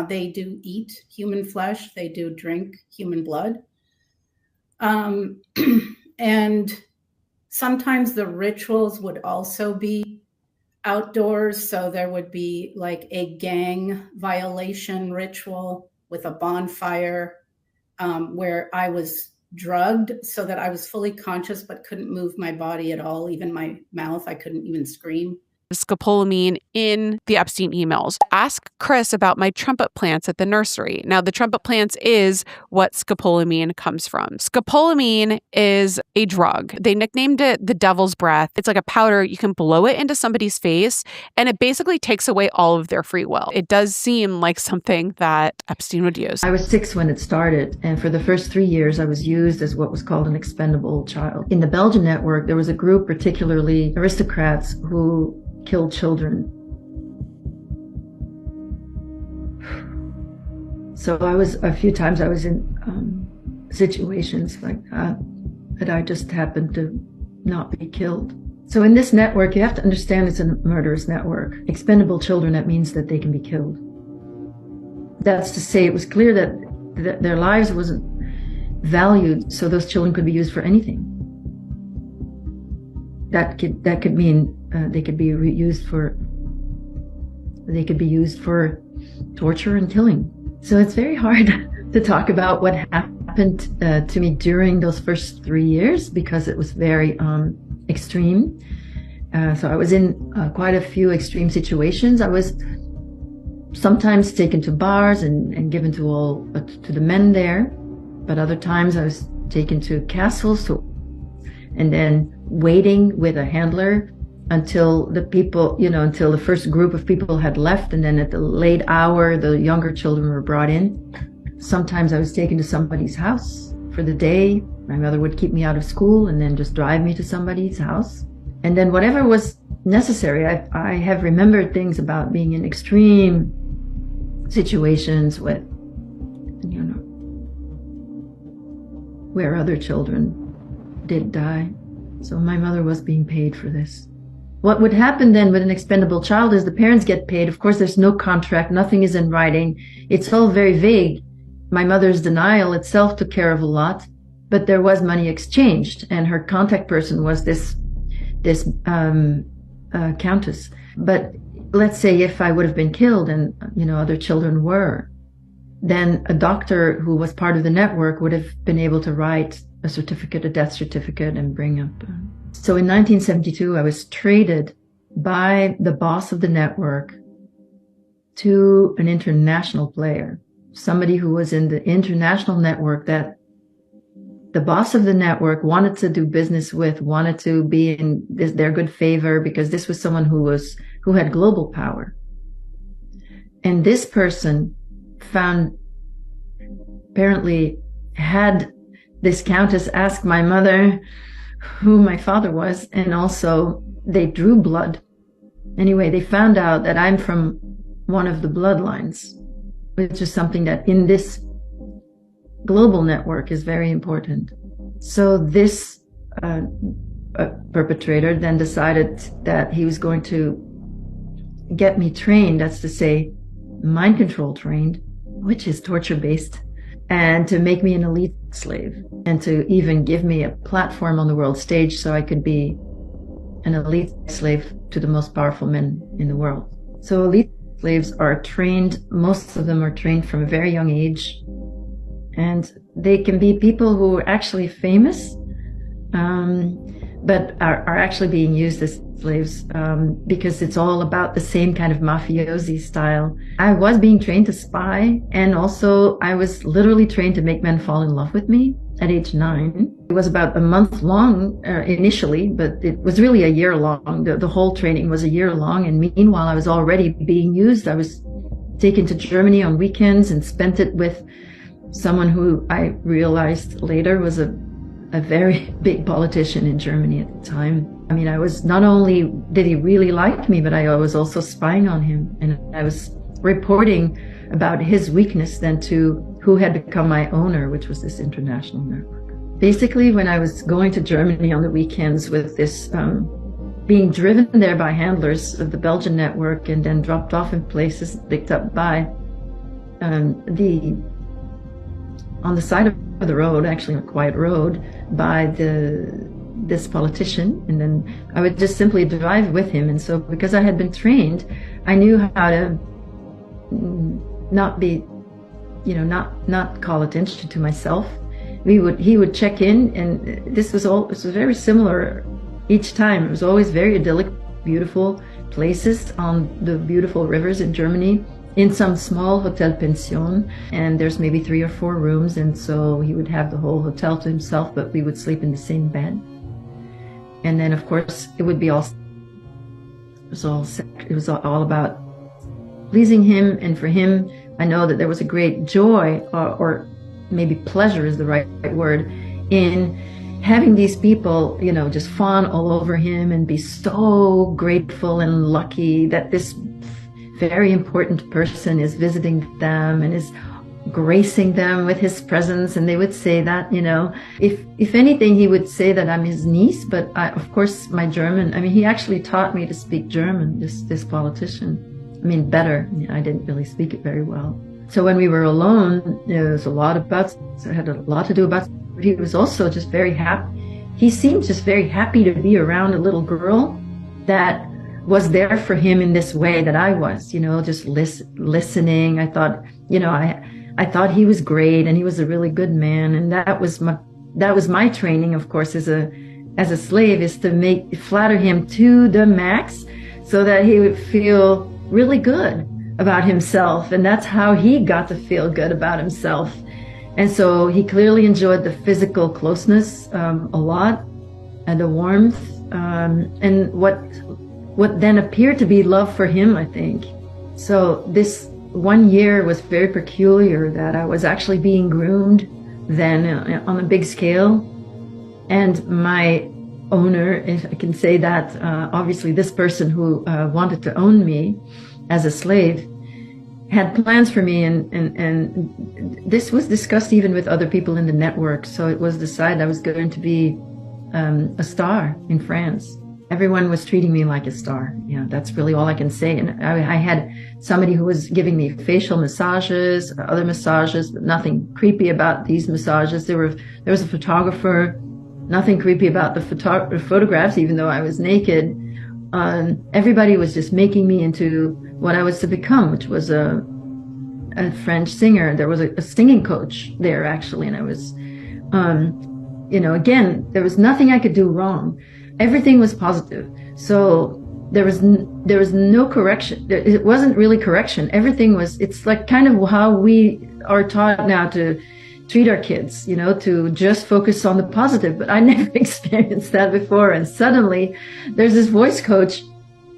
They do eat human flesh. They do drink human blood. And sometimes the rituals would also be outdoors. So there would be like a gang violation ritual with a bonfire where I was drugged so that I was fully conscious but couldn't move my body at all, even my mouth. I couldn't even scream. scopolamine in the Epstein emails. Ask Chris about my trumpet plants at the nursery. Now, the trumpet plants is what scopolamine comes from. Scopolamine is a drug. They nicknamed it the devil's breath. It's like a powder. You can blow it into somebody's face, and it basically takes away all of their free will. It does seem like something that Epstein would use. I was 6 when it started, and for the first 3 years, I was used as what was called an expendable child. In the Belgian network, there was a group, particularly aristocrats, who killed children. So a few times I was in situations like that I just happened to not be killed. So in this network, you have to understand it's a murderous network. Expendable children, that means that they can be killed. That's to say, it was clear that their lives wasn't valued, so those children could be used for anything. That could mean they could be used for torture and killing. So it's very hard to talk about what happened to me during those first 3 years because it was very extreme. So I was in quite a few extreme situations. I was sometimes taken to bars and given to the men there, but other times I was taken to castles and then waiting with a handler until until the first group of people had left, and then at the late hour the younger children were brought in. Sometimes I was taken to somebody's house for the day. My mother would keep me out of school and then just drive me to somebody's house. And then whatever was necessary, I have remembered things about being in extreme situations with, where other children did die. So my mother was being paid for this. What would happen then with an expendable child is the parents get paid. Of course, there's no contract. Nothing is in writing. It's all very vague. My mother's denial itself took care of a lot, but there was money exchanged, and her contact person was this countess. But let's say if I would have been killed and, other children were, then a doctor who was part of the network would have been able to write a death certificate, and bring up. So in 1972, I was traded by the boss of the network to an international player, somebody who was in the international network that the boss of the network wanted to do business with, wanted to be in their good favor, because this was someone who had global power. And this person apparently had this countess ask my mother who my father was, and also they drew blood. Anyway, they found out that I'm from one of the bloodlines, which is something that in this global network is very important. So this perpetrator then decided that he was going to get me trained, that's to say, mind control trained, which is torture-based, and to make me an elite slave, and to even give me a platform on the world stage so I could be an elite slave to the most powerful men in the world. So elite slaves are trained, most of them are trained from a very young age, and they can be people who are actually famous, but are actually being used as slaves because it's all about the same kind of mafiosi style. I was being trained to spy, and also I was literally trained to make men fall in love with me at age 9. It was about a month long initially, but it was really a year long. The whole training was a year long, and meanwhile I was already being used. I was taken to Germany on weekends and spent it with someone who I realized later was a very big politician in Germany at the time. I mean, I was, not only did he really like me, but I was also spying on him, and I was reporting about his weakness then to who had become my owner, which was this international network. Basically, when I was going to Germany on the weekends with this, being driven there by handlers of the Belgian network and then dropped off in places, picked up by on the side of the road, actually a quiet road, by this politician, and then I would just simply drive with him. And so because I had been trained, I knew how to not be, not call attention to myself. He would check in, and this was very similar each time. It was always very idyllic, beautiful. places on the beautiful rivers in Germany, in some small hotel pension, and there's maybe 3 or 4 rooms, and so he would have the whole hotel to himself, but we would sleep in the same bed. And then, of course, it would be all about pleasing him, and for him, I know that there was a great joy, or maybe pleasure is the right word, in having these people, just fawn all over him and be so grateful and lucky that this very important person is visiting them and is gracing them with his presence. And they would say that, if anything, he would say that I'm his niece, but of course my German, he actually taught me to speak German, this politician. Better. I didn't really speak it very well. So when we were alone, it was it had a lot to do about, but he was also just very happy. He seemed just very happy to be around a little girl that was there for him in this way that I was, just listening. I thought, I thought he was great and he was a really good man. And that was my training, of course, as a slave, is to flatter him to the max so that he would feel really good about himself. And that's how he got to feel good about himself. And so he clearly enjoyed the physical closeness a lot, and the warmth, and what then appeared to be love for him, I think. So this 1 year was very peculiar, that I was actually being groomed then on a big scale. And my owner, if I can say that, obviously this person who wanted to own me as a slave had plans for me, and this was discussed even with other people in the network. So it was decided I was going to be a star in France. Everyone was treating me like a star. That's really all I can say. And I had somebody who was giving me facial massages, other massages, but nothing creepy about these massages. There was a photographer, nothing creepy about the photographs, even though I was naked. Everybody was just making me into what I was to become, which was a French singer. There was a singing coach there, actually, and I was, again, there was nothing I could do wrong. Everything was positive. So there was no correction. It wasn't really correction. Everything was, it's like kind of how we are taught now to treat our kids, to just focus on the positive. But I never experienced that before. And suddenly there's this voice coach,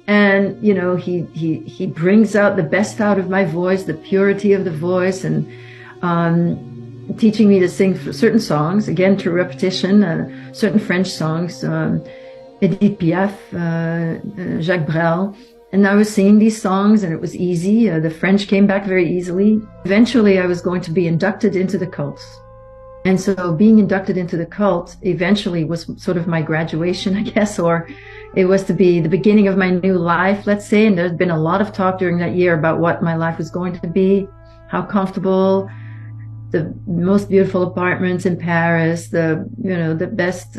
and, he brings out the best out of my voice, the purity of the voice, and teaching me to sing certain songs, again, through repetition, certain French songs, Edith Piaf, Jacques Brel. And I was singing these songs, and it was easy. The French came back very easily. Eventually, I was going to be inducted into the cult. And so being inducted into the cult eventually was sort of my graduation, I guess, or it was to be the beginning of my new life, let's say. And there's been a lot of talk during that year about what my life was going to be, how comfortable, the most beautiful apartments in Paris, the best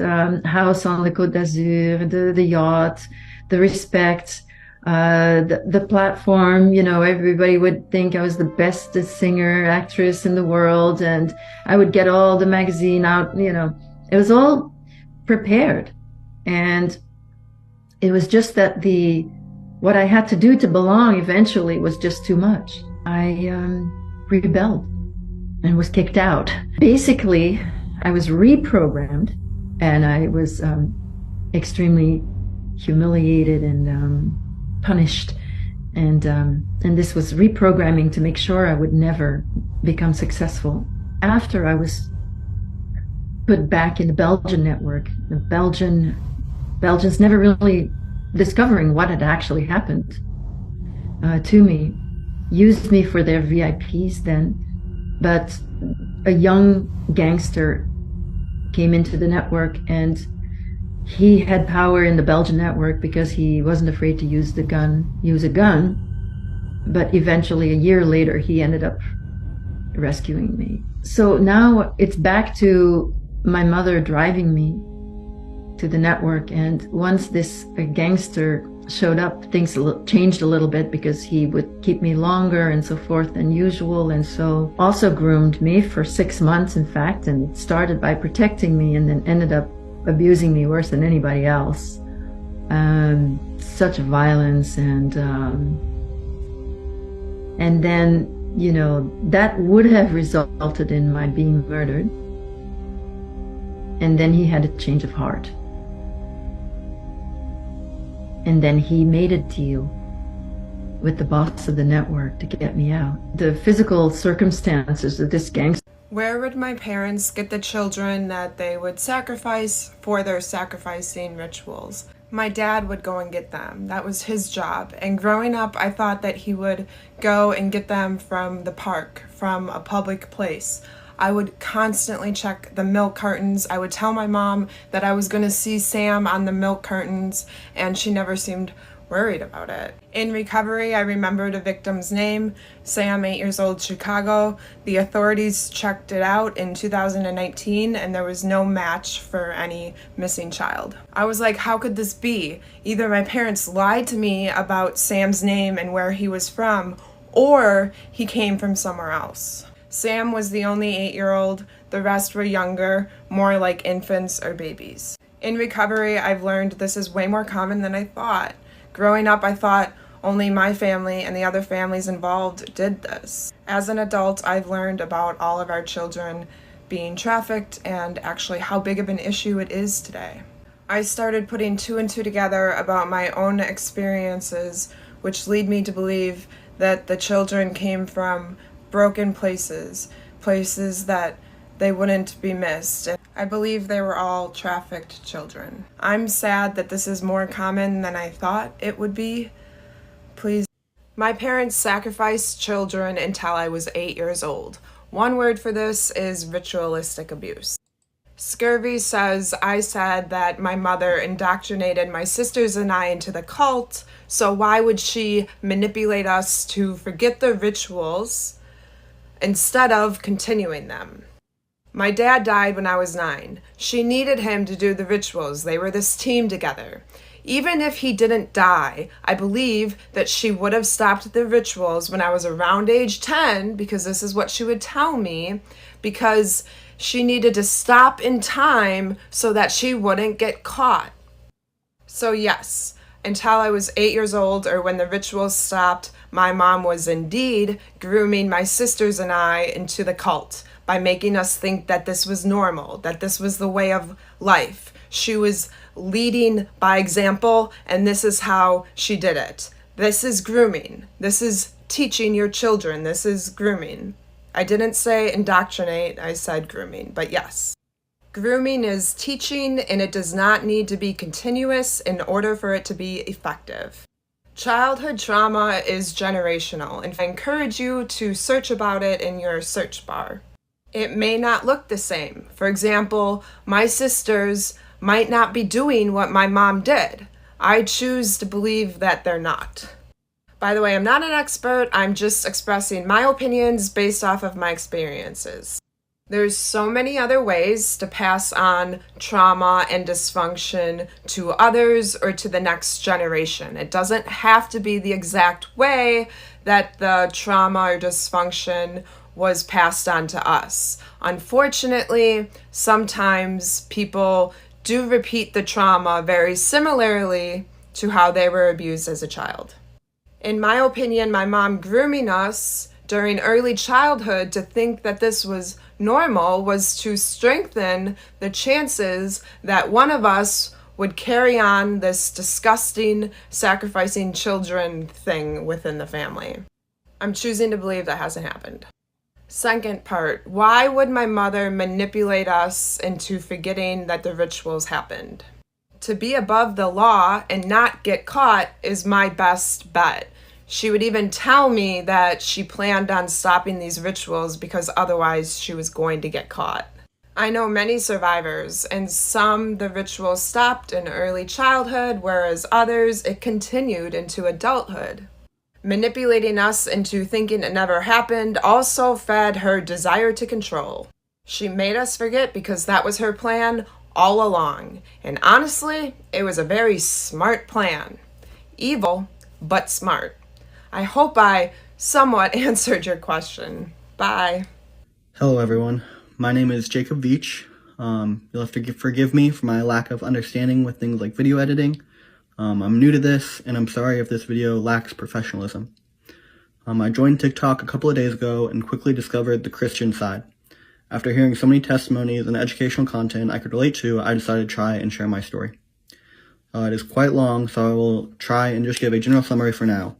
house on the Côte d'Azur, the yacht, the respect, the platform. Everybody would think I was the best singer, actress in the world, and I would get all the magazine out. It was all prepared, and it was just that what I had to do to belong eventually was just too much. I rebelled and was kicked out. Basically, I was reprogrammed, and I was extremely humiliated and punished, and this was reprogramming to make sure I would never become successful. After I was put back in the Belgian network, the Belgians never really discovering what had actually happened to me, used me for their VIPs then. But a young gangster came into the network, and he had power in the Belgian network because he wasn't afraid to use a gun. But eventually, a year later, he ended up rescuing me. So now it's back to my mother driving me to the network. And once this gangster showed up, things changed a little bit, because he would keep me longer and so forth than usual, and so also groomed me for 6 months, in fact, and started by protecting me and then ended up abusing me worse than anybody else. such violence, and then, you know, that would have resulted in my being murdered. And then he had a change of heart. And then he made a deal with the boss of the network to get me out. The physical circumstances of this gangster. Where would my parents get the children that they would sacrifice for their sacrificing rituals? My dad would go and get them. That was his job. And growing up, I thought that he would go and get them from the park, from a public place. I would constantly check the milk cartons. I would tell my mom that I was going to see Sam on the milk cartons, and she never seemed worried about it. In recovery, I remembered a victim's name, Sam, 8 years old, Chicago. The authorities checked it out in 2019, and there was no match for any missing child. I was like, how could this be? Either my parents lied to me about Sam's name and where he was from, or he came from somewhere else. Sam was the only 8-year-old. The rest were younger, more like infants or babies. In recovery, I've learned this is way more common than I thought. Growing up, I thought only my family and the other families involved did this. As an adult, I've learned about all of our children being trafficked and actually how big of an issue it is today. I started putting 2 and 2 together about my own experiences, which lead me to believe that the children came from broken places, places that they wouldn't be missed. I believe they were all trafficked children. I'm sad that this is more common than I thought it would be. Please. My parents sacrificed children until I was 8 years old. One word for this is ritualistic abuse. Scurvy says I said that my mother indoctrinated my sisters and I into the cult, so why would she manipulate us to forget the rituals instead of continuing them? My dad died when I was 9. She needed him to do the rituals. They were this team together. Even if he didn't die, I believe that she would have stopped the rituals when I was around age 10, because this is what she would tell me, because she needed to stop in time so that she wouldn't get caught. So yes, until I was 8 years old, or when the rituals stopped, my mom was indeed grooming my sisters and I into the cult by making us think that this was normal, that this was the way of life. She was leading by example, and this is how she did it. This is grooming. This is teaching your children. This is grooming. I didn't say indoctrinate, I said grooming, but yes. Grooming is teaching, and it does not need to be continuous in order for it to be effective. Childhood trauma is generational, and I encourage you to search about it in your search bar. It may not look the same. For example, my sisters might not be doing what my mom did. I choose to believe that they're not. By the way, I'm not an expert. I'm just expressing my opinions based off of my experiences. There's so many other ways to pass on trauma and dysfunction to others or to the next generation. It doesn't have to be the exact way that the trauma or dysfunction was passed on to us. Unfortunately, sometimes people do repeat the trauma very similarly to how they were abused as a child. In my opinion, my mom grooming us during early childhood to think that this was normal was to strengthen the chances that one of us would carry on this disgusting sacrificing children thing within the family. I'm choosing to believe that hasn't happened. Second part, why would my mother manipulate us into forgetting that the rituals happened? To be above the law and not get caught is my best bet. She would even tell me that she planned on stopping these rituals because otherwise she was going to get caught. I know many survivors, and some the rituals stopped in early childhood, whereas others it continued into adulthood. Manipulating us into thinking it never happened also fed her desire to control. She made us forget because that was her plan all along. And honestly, it was a very smart plan. Evil, but smart. I hope I somewhat answered your question. Bye. Hello, everyone. My name is Jacob Veach. You'll have to forgive me for my lack of understanding with things like video editing. I'm new to this, and I'm sorry if this video lacks professionalism. I joined TikTok a couple of days ago and quickly discovered the Christian side. After hearing so many testimonies and educational content I could relate to, I decided to try and share my story. It is quite long, so I will try and just give a general summary for now.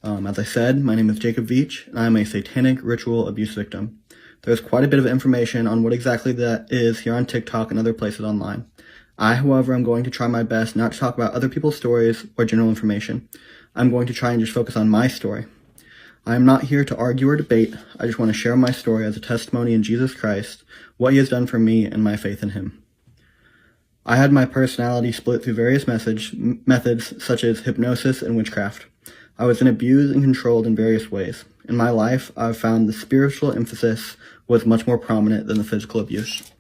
As I said, my name is Jacob Veach, and I am a Satanic Ritual Abuse victim. There's quite a bit of information on what exactly that is here on TikTok and other places online. I, however, am going to try my best not to talk about other people's stories or general information. I'm going to try and just focus on my story. I am not here to argue or debate. I just want to share my story as a testimony in Jesus Christ, what he has done for me, and my faith in him. I had my personality split through various methods such as hypnosis and witchcraft. I was abused and controlled in various ways. In my life, I've found the spiritual emphasis was much more prominent than the physical abuse.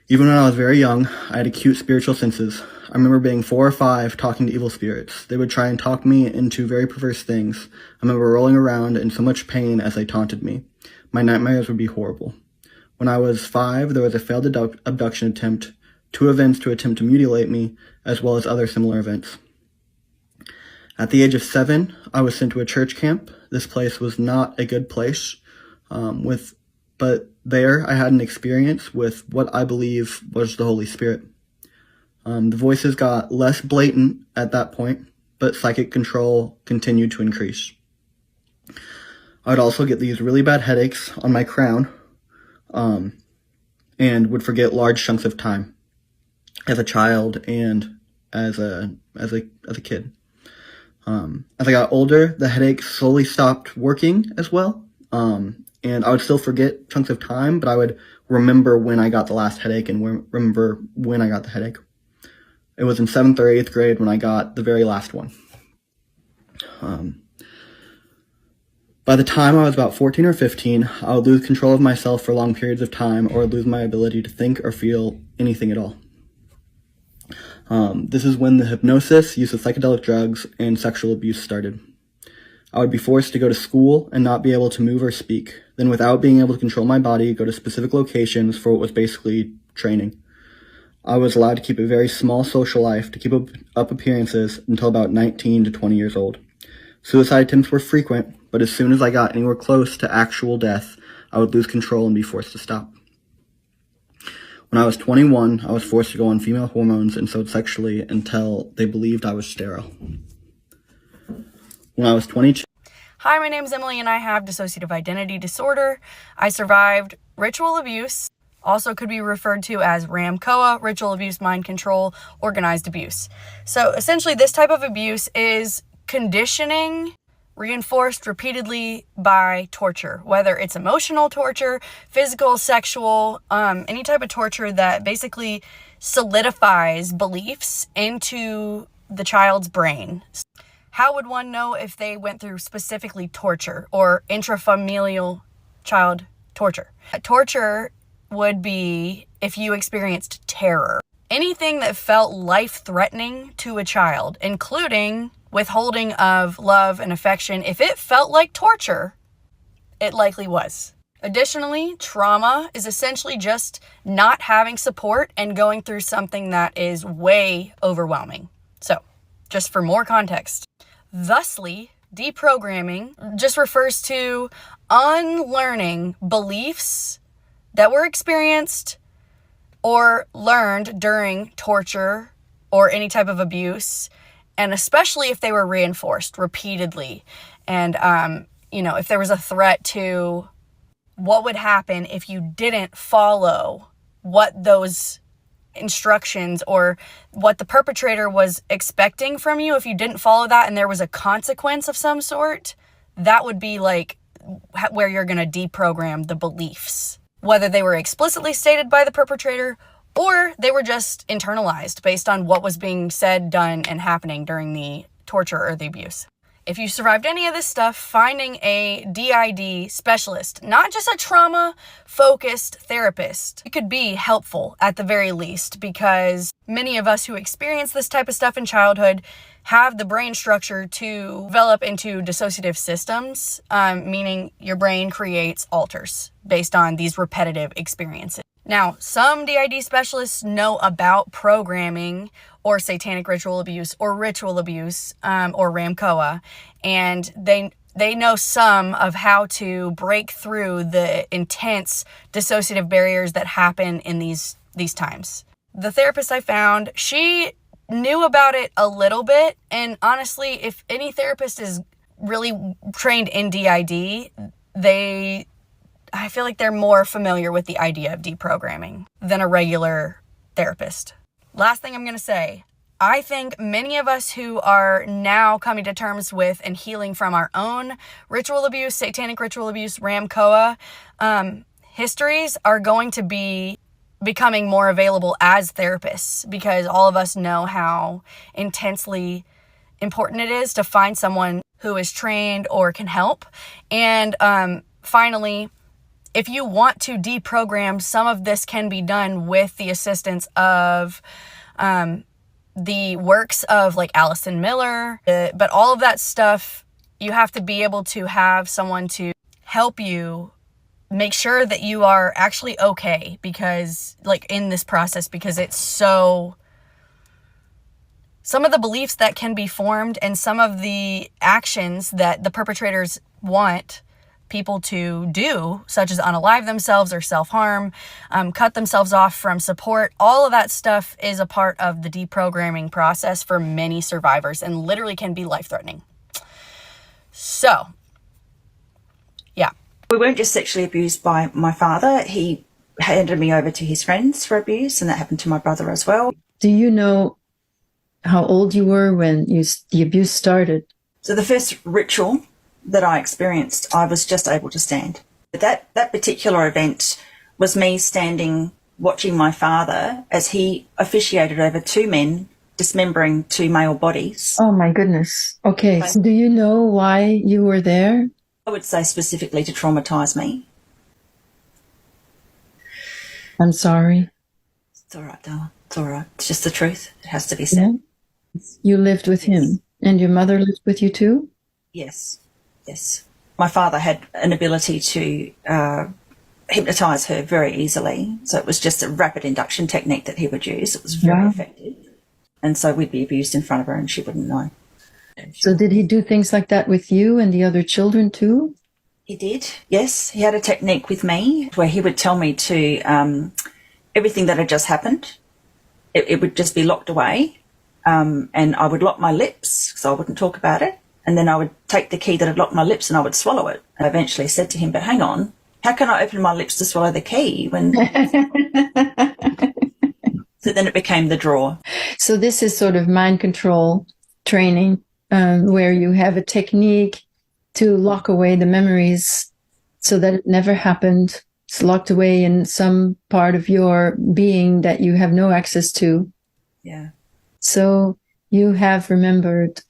Even when I was very young, I had acute spiritual senses. I remember being 4 or 5 talking to evil spirits. They would try and talk me into very perverse things. I remember rolling around in so much pain as they taunted me. My nightmares would be horrible. When I was 5, there was a failed abduction attempt, 2 events to attempt to mutilate me, as well as other similar events. At the age of 7, I was sent to a church camp. This place was not a good place, but there I had an experience with what I believe was the Holy Spirit. The voices got less blatant at that point, but psychic control continued to increase. I would also get these really bad headaches on my crown, and would forget large chunks of time as a child and as a kid. As I got older, the headaches slowly stopped working as well, and I would still forget chunks of time, but I would remember when I got the last headache and remember when I got the headache. It was in 7th or 8th grade when I got the very last one. By the time I was about 14 or 15, I would lose control of myself for long periods of time or lose my ability to think or feel anything at all. This is when the hypnosis, use of psychedelic drugs, and sexual abuse started. I would be forced to go to school and not be able to move or speak. Then without being able to control my body, go to specific locations for what was basically training. I was allowed to keep a very small social life to keep up appearances until about 19 to 20 years old. Suicide attempts were frequent, but as soon as I got anywhere close to actual death, I would lose control and be forced to stop. When I was 21, I was forced to go on female hormones and sewed sexually until they believed I was sterile. When I was 22... Hi, my name is Emily and I have dissociative identity disorder. I survived ritual abuse, also could be referred to as RAMCOA, ritual abuse, mind control, organized abuse. So essentially this type of abuse is conditioning reinforced repeatedly by torture, whether it's emotional torture, physical, sexual, any type of torture that basically solidifies beliefs into the child's brain. How would one know if they went through specifically torture or intrafamilial child torture? Torture would be if you experienced terror. Anything that felt life-threatening to a child, including withholding of love and affection, if it felt like torture, it likely was. Additionally, trauma is essentially just not having support and going through something that is way overwhelming. So, just for more context. Thusly, deprogramming just refers to unlearning beliefs that were experienced or learned during torture or any type of abuse, and especially if they were reinforced repeatedly. And, if there was a threat to what would happen if you didn't follow what those instructions or what the perpetrator was expecting from you, if you didn't follow that and there was a consequence of some sort, that would be like where you're going to deprogram the beliefs, whether they were explicitly stated by the perpetrator or they were just internalized based on what was being said, done, and happening during the torture or the abuse. If you survived any of this stuff, finding a DID specialist, not just a trauma-focused therapist, it could be helpful at the very least, because many of us who experience this type of stuff in childhood have the brain structure to develop into dissociative systems, meaning your brain creates alters based on these repetitive experiences. Now, some DID specialists know about programming or satanic ritual abuse or ritual abuse or RAMCOA, and they know some of how to break through the intense dissociative barriers that happen in these times. The therapist I found, she knew about it a little bit, and honestly, if any therapist is really trained in DID, I feel like they're more familiar with the idea of deprogramming than a regular therapist. Last thing I'm going to say, I think many of us who are now coming to terms with and healing from our own ritual abuse, satanic ritual abuse, RAMCOA histories are going to be becoming more available as therapists, because all of us know how intensely important it is to find someone who is trained or can help. And finally, if you want to deprogram, some of this can be done with the assistance of the works of like Allison Miller, but all of that stuff, you have to be able to have someone to help you make sure that you are actually okay, because like in this process, because it's so, some of the beliefs that can be formed and some of the actions that the perpetrators want people to do, such as unalive themselves or self-harm, cut themselves off from support, all of that stuff is a part of the deprogramming process for many survivors and literally can be life-threatening. So, yeah. We weren't just sexually abused by my father. He handed me over to his friends for abuse, and that happened to my brother as well. Do you know how old you were when the abuse started? So the first ritual that I experienced, I was just able to stand. But that particular event was me standing watching my father as he officiated over two men dismembering two male bodies. Oh my goodness. Okay, so do you know why you were there? I would say specifically to traumatize me. I'm sorry. It's all right, darling. It's all right. It's just the truth. It has to be said. Yeah. You lived with him, and your mother lived with you too? Yes. Yes. My father had an ability to hypnotize her very easily. So it was just a rapid induction technique that he would use. It was very effective. And so we'd be abused in front of her and she wouldn't know. So did he do things like that with you and the other children too? He did, yes. He had a technique with me where he would tell me to, everything that had just happened, it would just be locked away. And I would lock my lips because I wouldn't talk about it. And then I would take the key that had locked my lips and I would swallow it. I eventually said to him, but hang on, how can I open my lips to swallow the key when... So then it became the drawer. So this is sort of mind control training, where you have a technique to lock away the memories so that it never happened. It's locked away in some part of your being that you have no access to. Yeah. So you have remembered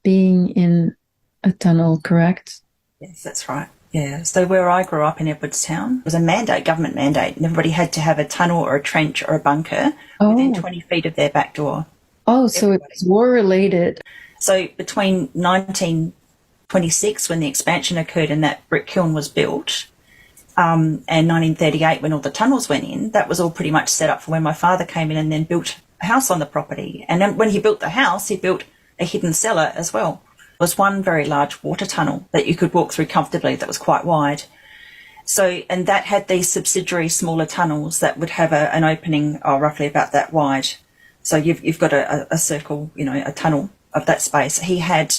being in a tunnel, correct? Yes, that's right. Yeah. So where I grew up in Edwardstown, it was a mandate, government mandate, and everybody had to have a tunnel or a trench or a bunker within 20 feet of their back door. Oh, so it's war related. So between 1926, when the expansion occurred and that brick kiln was built, and 1938, when all the tunnels went in, that was all pretty much set up for when my father came in and then built a house on the property. And then when he built the house, he built a hidden cellar as well. There was one very large water tunnel that you could walk through comfortably that was quite wide. So, and that had these subsidiary smaller tunnels that would have an opening roughly about that wide. So you've got a circle, a tunnel of that space. He had,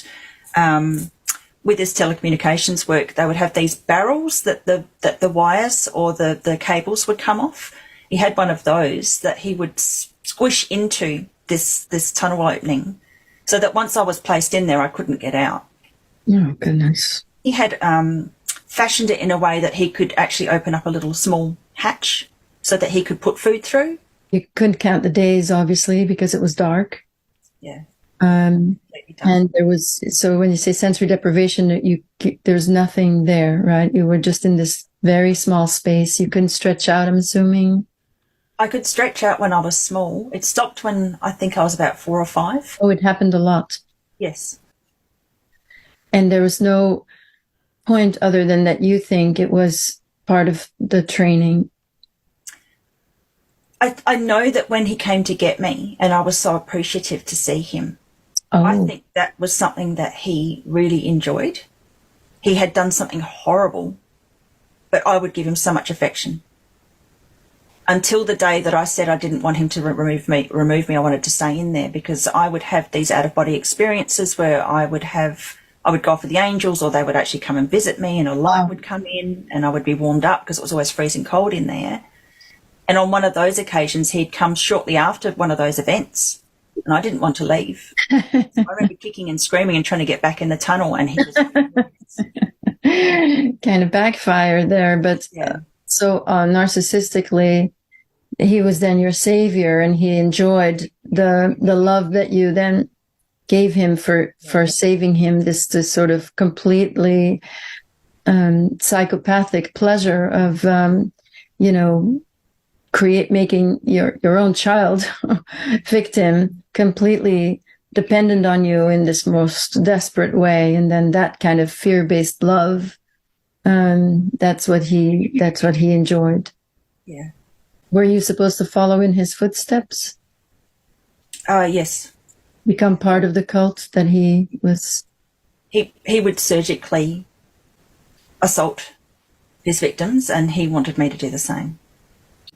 with his telecommunications work, they would have these barrels that the wires or the cables would come off. He had one of those that he would squish into this tunnel opening, so that once I was placed in there, I couldn't get out. Oh, goodness. He had fashioned it in a way that he could actually open up a little small hatch so that he could put food through. You couldn't count the days, obviously, because it was dark. Yeah. And there was, so when you say sensory deprivation, there's nothing there, right? You were just in this very small space. You couldn't stretch out, I'm assuming. I could stretch out when I was small. It stopped when I think I was about 4 or 5. Oh, it happened a lot. Yes. And there was no point other than that you think it was part of the training. I know that when he came to get me, and I was so appreciative to see him, I think that was something that he really enjoyed. He had done something horrible, but I would give him so much affection. Until the day that I said I didn't want him to remove me, I wanted to stay in there, because I would have these out-of-body experiences where I would go for the angels, or they would actually come and visit me, and a light would come in and I would be warmed up because it was always freezing cold in there. And on one of those occasions, he'd come shortly after one of those events, and I didn't want to leave. So I remember kicking and screaming and trying to get back in the tunnel, and he was kind of backfired there. But so narcissistically, he was then your savior, and he enjoyed the love that you then gave him for saving him, this sort of completely psychopathic pleasure of making your own child victim, completely dependent on you in this most desperate way. And then that kind of fear-based love, that's what he enjoyed. Yeah. Were you supposed to follow in his footsteps? Yes. Become part of the cult that he was? He would surgically assault his victims, and he wanted me to do the same.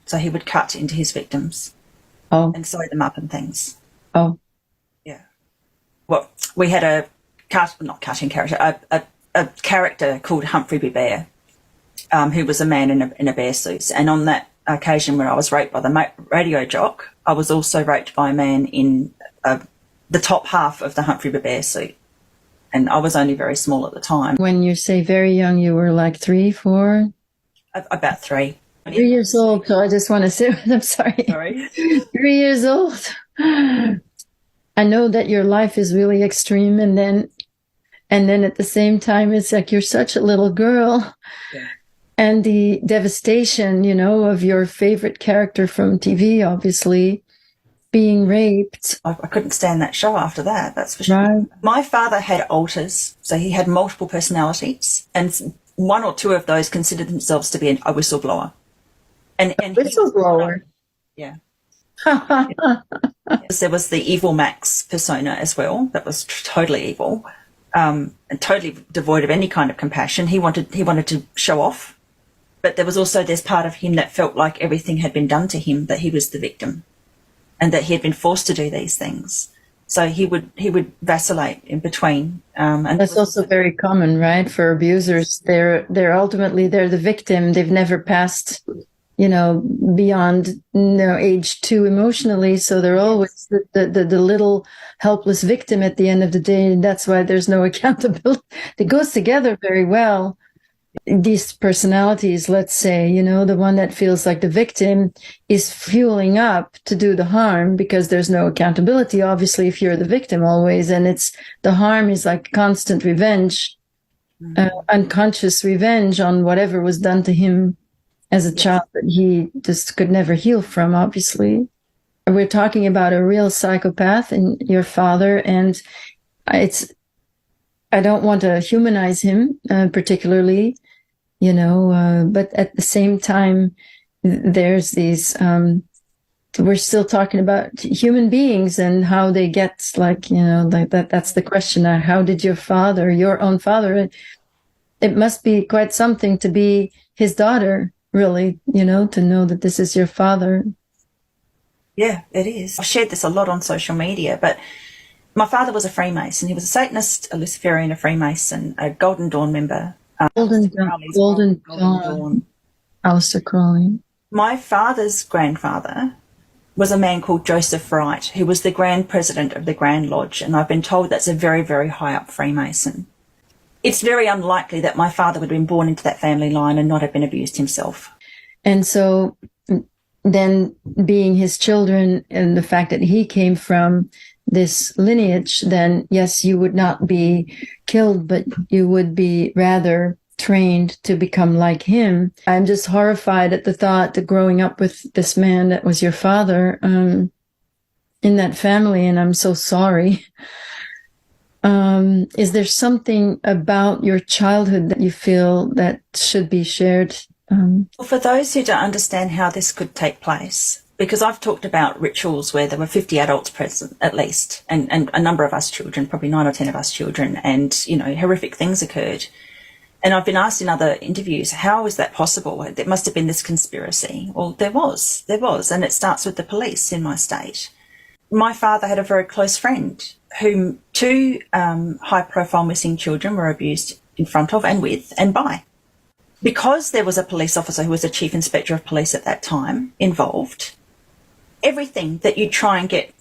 So he would cut into his victims and sew them up and things. Oh. Yeah. Well, we had a character called Humphrey Bear, who was a man in a bear suit. And on that occasion where I was raped by the radio jock, I was also raped by a man in the top half of the Humphrey Bear suit. And I was only very small at the time. When you say very young, you were like 3, 4? About 3. 3 years old, so I just want to say, I'm sorry. 3 years old. I know that your life is really extreme, and then at the same time, it's like you're such a little girl. Yeah. And the devastation, of your favorite character from TV, obviously, being raped. I couldn't stand that show after that, that's for sure. Right. My father had alters, so he had multiple personalities, and one or two of those considered themselves to be a whistleblower. And whistleblower? Yeah. There was the evil Max persona as well, that was totally evil, and totally devoid of any kind of compassion. He wanted to show off, but there was also this part of him that felt like everything had been done to him, that he was the victim, and that he had been forced to do these things. So he would vacillate in between. And that's also very common, right? For abusers, they're ultimately the victim. They've never passed, beyond age 2 emotionally. So they're always the little helpless victim at the end of the day. And that's why there's no accountability. It goes together very well. These personalities, let's say, the one that feels like the victim is fueling up to do the harm because there's no accountability, obviously, if you're the victim always. And the harm is like constant revenge, unconscious revenge on whatever was done to him as a child that he just could never heal from, obviously. We're talking about a real psychopath in your father, and I don't want to humanize him particularly, but at the same time, there's these, we're still talking about human beings and how they get that's the question. How did your own father, it must be quite something to be his daughter, really, to know that this is your father. Yeah, it is. I shared this a lot on social media, but my father was a Freemason. He was a Satanist, a Luciferian, a Freemason, a Golden Dawn member. Golden Dawn. Aleister Crowley. My father's grandfather was a man called Joseph Wright, who was the Grand President of the Grand Lodge, and I've been told that's a very, very high up Freemason. It's very unlikely that my father would have been born into that family line and not have been abused himself. And so then being his children and the fact that he came from this lineage, then yes, you would not be killed, but you would be rather trained to become like him. I'm just horrified at the thought that growing up with this man that was your father in that family, and I'm so sorry. Is there something about your childhood that you feel that should be shared? Well, for those who don't understand how this could take place, because I've talked about rituals where there were 50 adults present at least, and a number of us children, probably 9 or 10 of us children, and, horrific things occurred. And I've been asked in other interviews, how is that possible? There must have been this conspiracy. Well, there was, and it starts with the police in my state. My father had a very close friend whom 2 high-profile missing children were abused in front of and with and by. Because there was a police officer who was a chief inspector of police at that time involved, everything that you try and get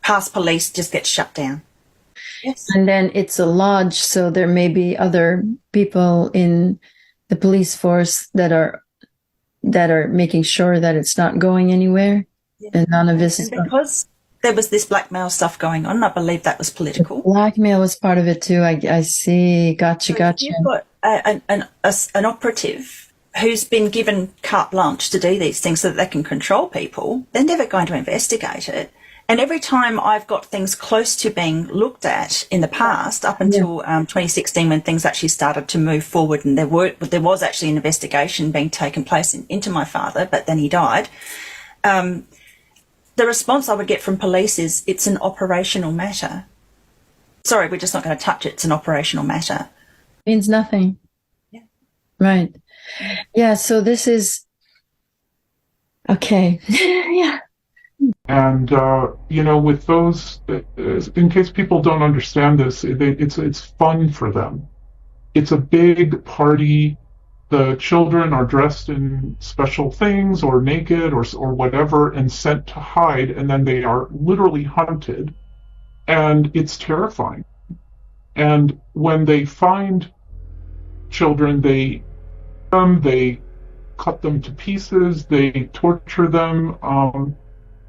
past police just gets shut down. Yes. And then it's a lodge, so there may be other people in the police force that are making sure that it's not going anywhere, and none of this is. Because there was this blackmail stuff going on, I believe that was political. Blackmail was part of it too. I see. Gotcha. You've got an operative who's been given carte blanche to do these things so that they can control people. They're never going to investigate it. And every time I've got things close to being looked at in the past, up until 2016, when things actually started to move forward, and there was actually an investigation being taken place into my father, but then he died. The response I would get from police is, it's an operational matter. Sorry, we're just not going to touch it. It's an operational matter. Means nothing. Yeah. Right. Yeah. So this is okay. Yeah. And, with those, in case people don't understand this, it's fun for them. It's a big party. The children are dressed in special things or naked or whatever and sent to hide, and then they are literally hunted. And it's terrifying. And when they find children, they cut them to pieces, they torture them.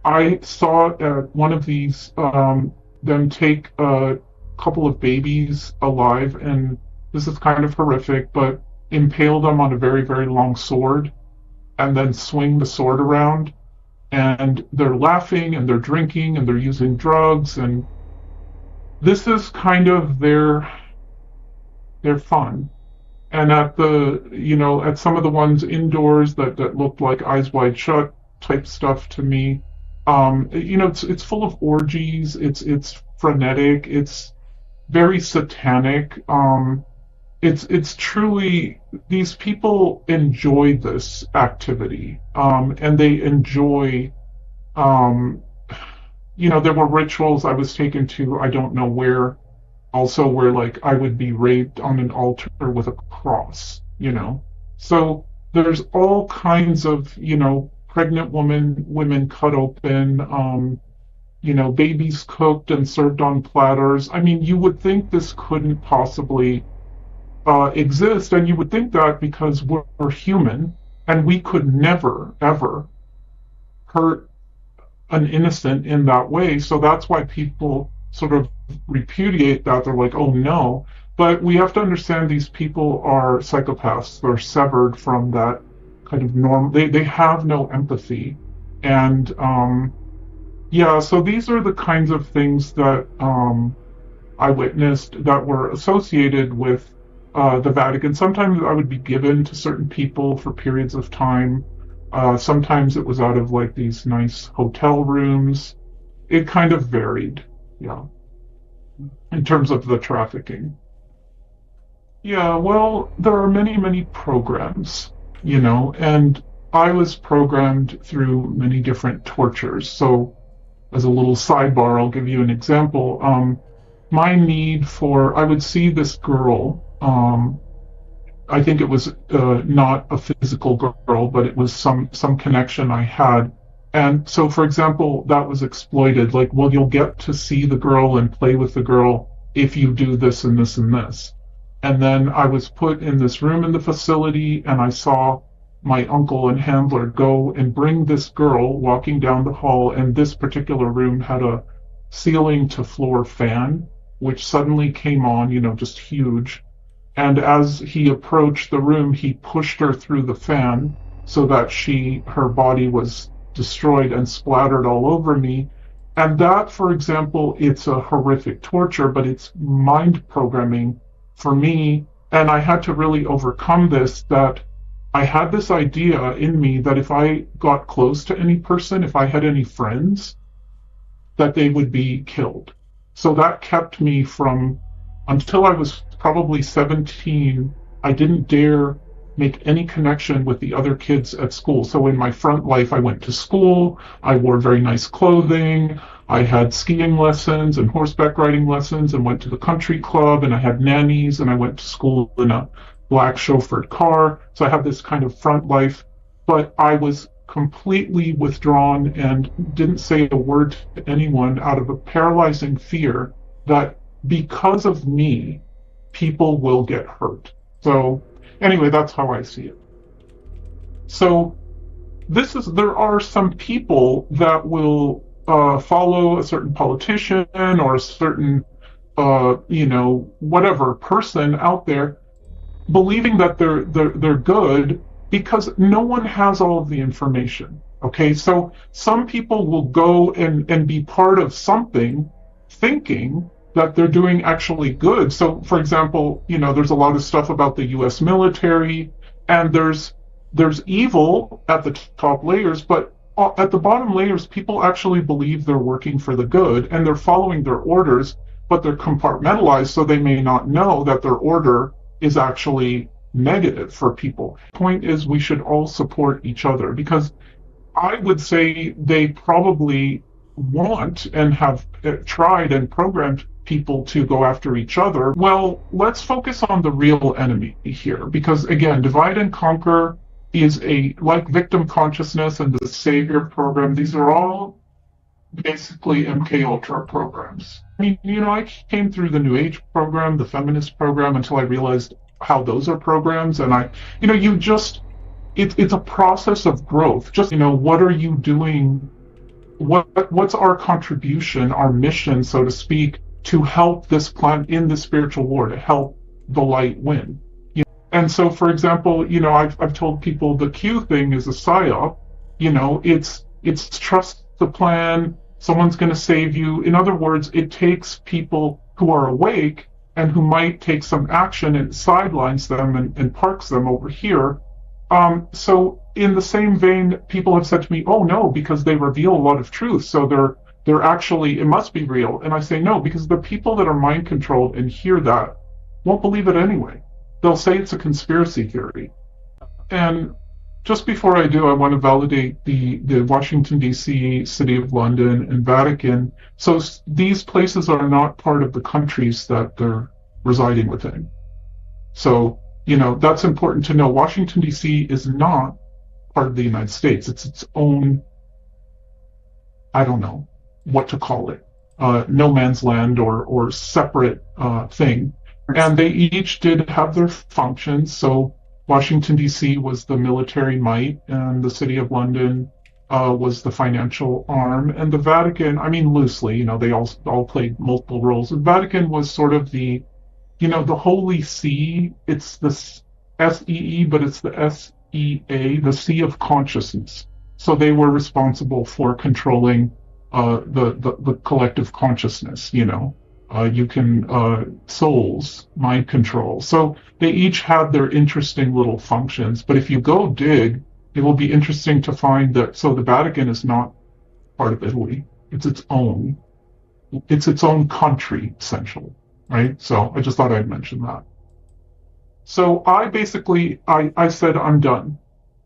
I saw at one of these them take a couple of babies alive, and this is kind of horrific, but impale them on a very, very long sword and then swing the sword around. And they're laughing and they're drinking and they're using drugs, and this is kind of their fun. And at at some of the ones indoors that looked like Eyes Wide Shut type stuff to me, it's full of orgies. It's frenetic. It's very satanic. It's truly, these people enjoy this activity, and they enjoy. There were rituals I was taken to, I don't know where, also where I would be raped on an altar with a cross. So there's all kinds of pregnant women cut open, babies cooked and served on platters. I mean, you would think this couldn't possibly exist, and you would think that because we're human, and we could never, ever hurt an innocent in that way. So that's why people sort of repudiate that. They're like, oh no. But we have to understand these people are psychopaths. They're severed from that kind of normal. They have no empathy. And so these are the kinds of things that I witnessed that were associated with the Vatican. Sometimes I would be given to certain people for periods of time. Sometimes it was out of these nice hotel rooms. It kind of varied, in terms of the trafficking. Yeah, well, there are many, many programs, and I was programmed through many different tortures. So as a little sidebar, I'll give you an example. My need I would see this girl, I think it was not a physical girl, but it was some connection I had. And so, for example, that was exploited. You'll get to see the girl and play with the girl if you do this and this and this. And then I was put in this room in the facility, and I saw my uncle and handler go and bring this girl walking down the hall, and this particular room had a ceiling-to-floor fan, which suddenly came on, just huge. And as he approached the room, he pushed her through the fan so that her body was destroyed and splattered all over me. And that, for example, it's a horrific torture, but it's mind programming for me. And I had to really overcome this, that I had this idea in me that if I got close to any person, if I had any friends, that they would be killed. So that kept me from, until I was probably 17, I didn't dare make any connection with the other kids at school. So in my front life, I went to school, I wore very nice clothing, I had skiing lessons and horseback riding lessons, and went to the country club, and I had nannies, and I went to school in a black chauffeured car. So I had this kind of front life, but I was completely withdrawn and didn't say a word to anyone out of a paralyzing fear that because of me, people will get hurt. So anyway, that's how I see it. So there are some people that will follow a certain politician or a certain, whatever person out there, believing that they're good because no one has all of the information. Okay, so some people will go and be part of something, thinking that they're doing actually good. So, for example, there's a lot of stuff about the U.S. military, and there's evil at the top layers, but at the bottom layers, people actually believe they're working for the good, and they're following their orders, but they're compartmentalized, so they may not know that their order is actually negative for people. The point is, we should all support each other, because I would say they probably want and have tried and programmed people to go after each other. Well, let's focus on the real enemy here, because again, divide and conquer is like victim consciousness and the savior program. These are all basically MK Ultra programs. I mean, I came through the New Age program, the feminist program, until I realized how those are programs. And it's a process of growth. Just, what are you doing? What's our contribution, our mission, so to speak, to help this planet in the spiritual war, to help the light win? And so, for example, I've told people the Q thing is a psyop. It's trust the plan. Someone's going to save you. In other words, it takes people who are awake and who might take some action and sidelines them and parks them over here. So in the same vein, people have said to me, oh no, because they reveal a lot of truth, so they're actually, it must be real. And I say no, because the people that are mind controlled and hear that won't believe it anyway. They'll say it's a conspiracy theory. And just before I do, I want to validate the Washington, D.C., City of London, and Vatican. So these places are not part of the countries that they're residing within. So, that's important to know. Washington, D.C. is not part of the United States. It's its own, I don't know what to call it, no man's land or separate thing. And they each did have their functions. So Washington, D.C. was the military might, and the City of London was the financial arm. And the Vatican, I mean, loosely, they all played multiple roles. The Vatican was sort of the Holy See. It's the SEE, but it's the SEA, the Sea of Consciousness. So they were responsible for controlling the collective consciousness, souls, mind control. So they each had their interesting little functions. But if you go dig, it will be interesting to find that, so the Vatican is not part of Italy. It's its own country, essentially, right? So I just thought I'd mention that. So I said, I'm done.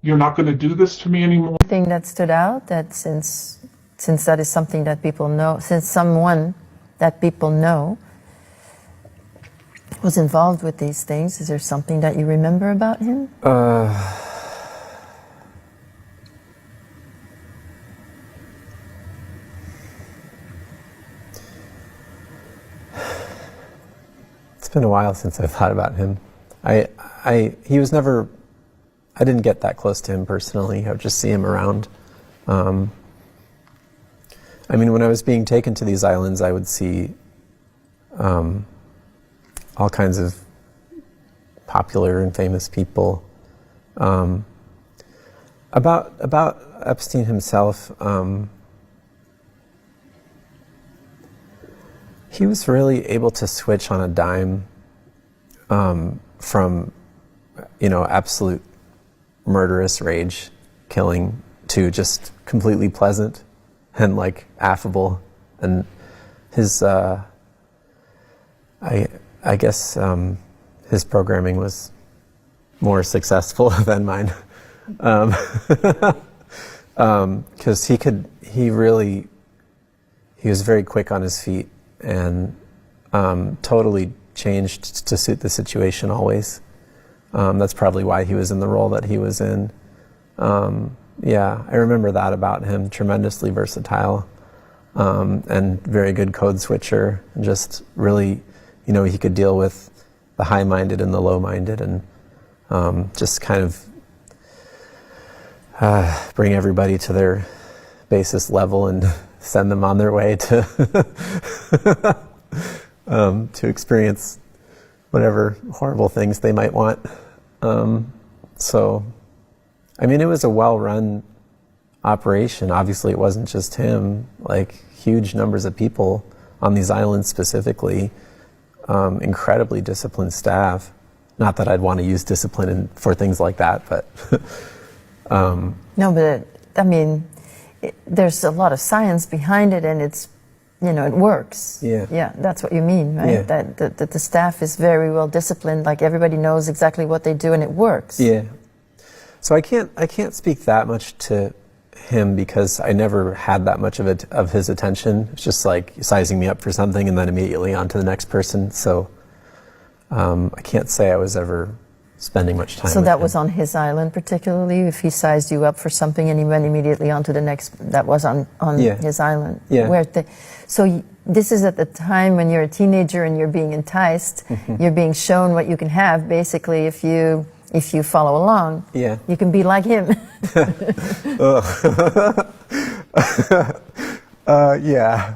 You're not going to do this to me anymore. The thing that stood out, that since that is something that people know, since someone that people know was involved with these things, is there something that you remember about him? It's been a while since I've thought about him. He was never, I didn't get that close to him personally. I would just see him around. When I was being taken to these islands, I would see all kinds of popular and famous people. About Epstein himself, He was really able to switch on a dime from, absolute murderous rage killing to just completely pleasant and like affable. And his, I guess his programming was more successful than mine. Because he was very quick on his feet and totally changed to suit the situation always. That's probably why he was in the role that he was in. Yeah, I remember that about him, tremendously versatile and very good code switcher, and just really, he could deal with the high-minded and the low-minded, and just kind of bring everybody to their basis level and send them on their way to to experience whatever horrible things they might want. So, I mean, it was a well-run operation. Obviously, it wasn't just him. Like, huge numbers of people on these islands specifically, incredibly disciplined staff. Not that I'd want to use discipline for things like that, but... No, but I mean, there's a lot of science behind it, and it's, it works. Yeah. Yeah, that's what you mean, right? Yeah. That the staff is very well disciplined, like everybody knows exactly what they do, and it works. Yeah. So I can't speak that much to him because I never had that much of his attention. It's just like sizing me up for something and then immediately on to the next person. So I can't say I was ever spending much time. So with that him. was on his island particularly. If he sized you up for something and he went immediately on to the next, that was on Yeah. his island. Yeah. So this is at the time when you're a teenager and you're being enticed. You're being shown what you can have. Basically, if you follow along, Yeah. you can be like him. Yeah.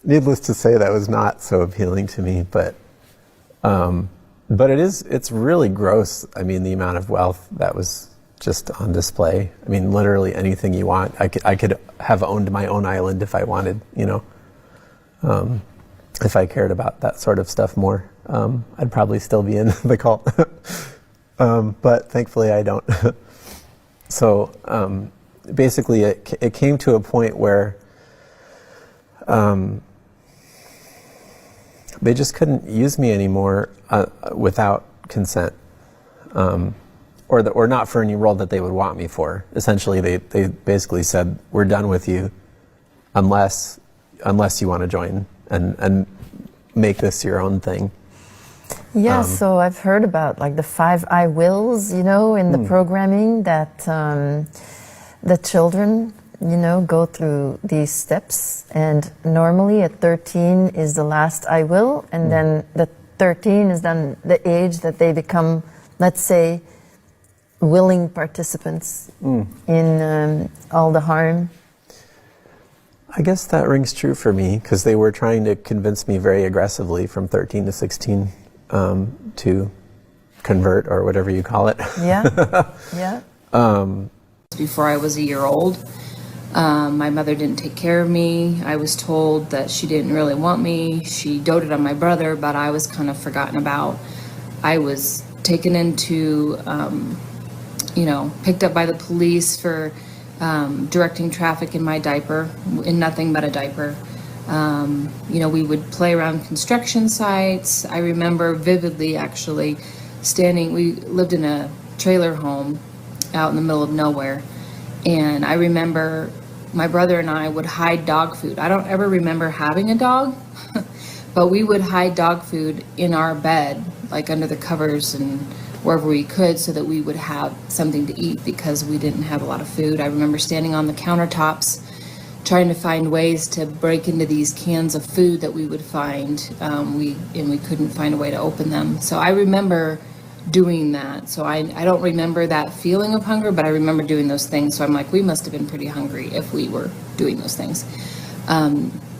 Needless to say, that was not so appealing to me, but it's really gross. I mean, the amount of wealth that was just on display. I mean, literally anything you want. I could have owned my own island if I wanted, if I cared about that sort of stuff more. I'd probably still be in the cult. But thankfully I don't. So basically it came to a point where they just couldn't use me anymore without consent, or not for any role that they would want me for. Essentially, they basically said, "We're done with you, unless you want to join and make this your own thing." Yeah, so I've heard about like the 5 I wills, in the programming that the children, go through these steps. And normally at 13 is the last I will, and then the 13 is then the age that they become, let's say, willing participants in all the harm. I guess that rings true for me, because they were trying to convince me very aggressively from 13 to 16 to convert, or whatever you call it. Yeah, yeah. Before I was a year old, my mother didn't take care of me. I was told that she didn't really want me. She doted on my brother, but I was kind of forgotten about. I was taken into, picked up by the police for directing traffic in my diaper, in nothing but a diaper. We would play around construction sites. I remember vividly, actually, we lived in a trailer home out in the middle of nowhere. And I remember my brother and I would hide dog food. I don't ever remember having a dog, but we would hide dog food in our bed, like under the covers and wherever we could, so that we would have something to eat because we didn't have a lot of food. I remember standing on the countertops trying to find ways to break into these cans of food that we would find. We couldn't find a way to open them. So I remember doing that. So I don't remember that feeling of hunger, but I remember doing those things. So I'm like, we must have been pretty hungry if we were doing those things.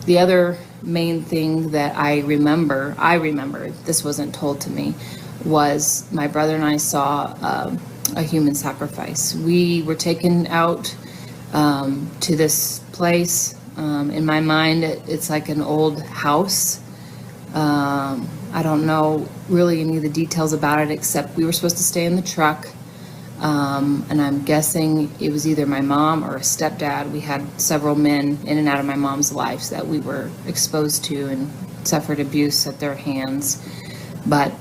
The other main thing that I remember, this wasn't told to me, was my brother and I saw a human sacrifice. We were taken out to this place. In my mind, it's like an old house. I don't know really any of the details about it, except we were supposed to stay in the truck. And I'm guessing it was either my mom or a stepdad. We had several men in and out of my mom's life that we were exposed to and suffered abuse at their hands. But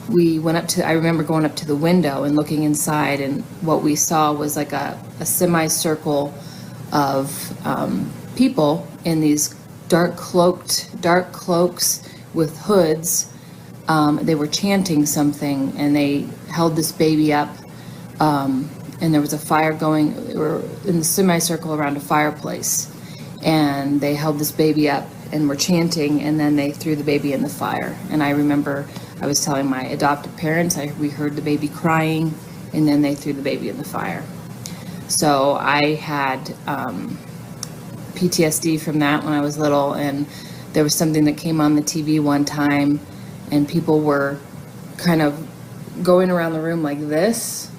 we went up to, I remember going up to the window and looking inside, and what we saw was like a semicircle of people in these dark cloaks with hoods. They were chanting something, and they held this baby up, and there was a fire going, or in the semicircle around a fireplace, and they held this baby up and were chanting, and then they threw the baby in the fire. And I remember I was telling my adoptive parents, we heard the baby crying, and then they threw the baby in the fire. So I had PTSD from that when I was little, and there was something that came on the TV one time, and people were kind of going around the room like this.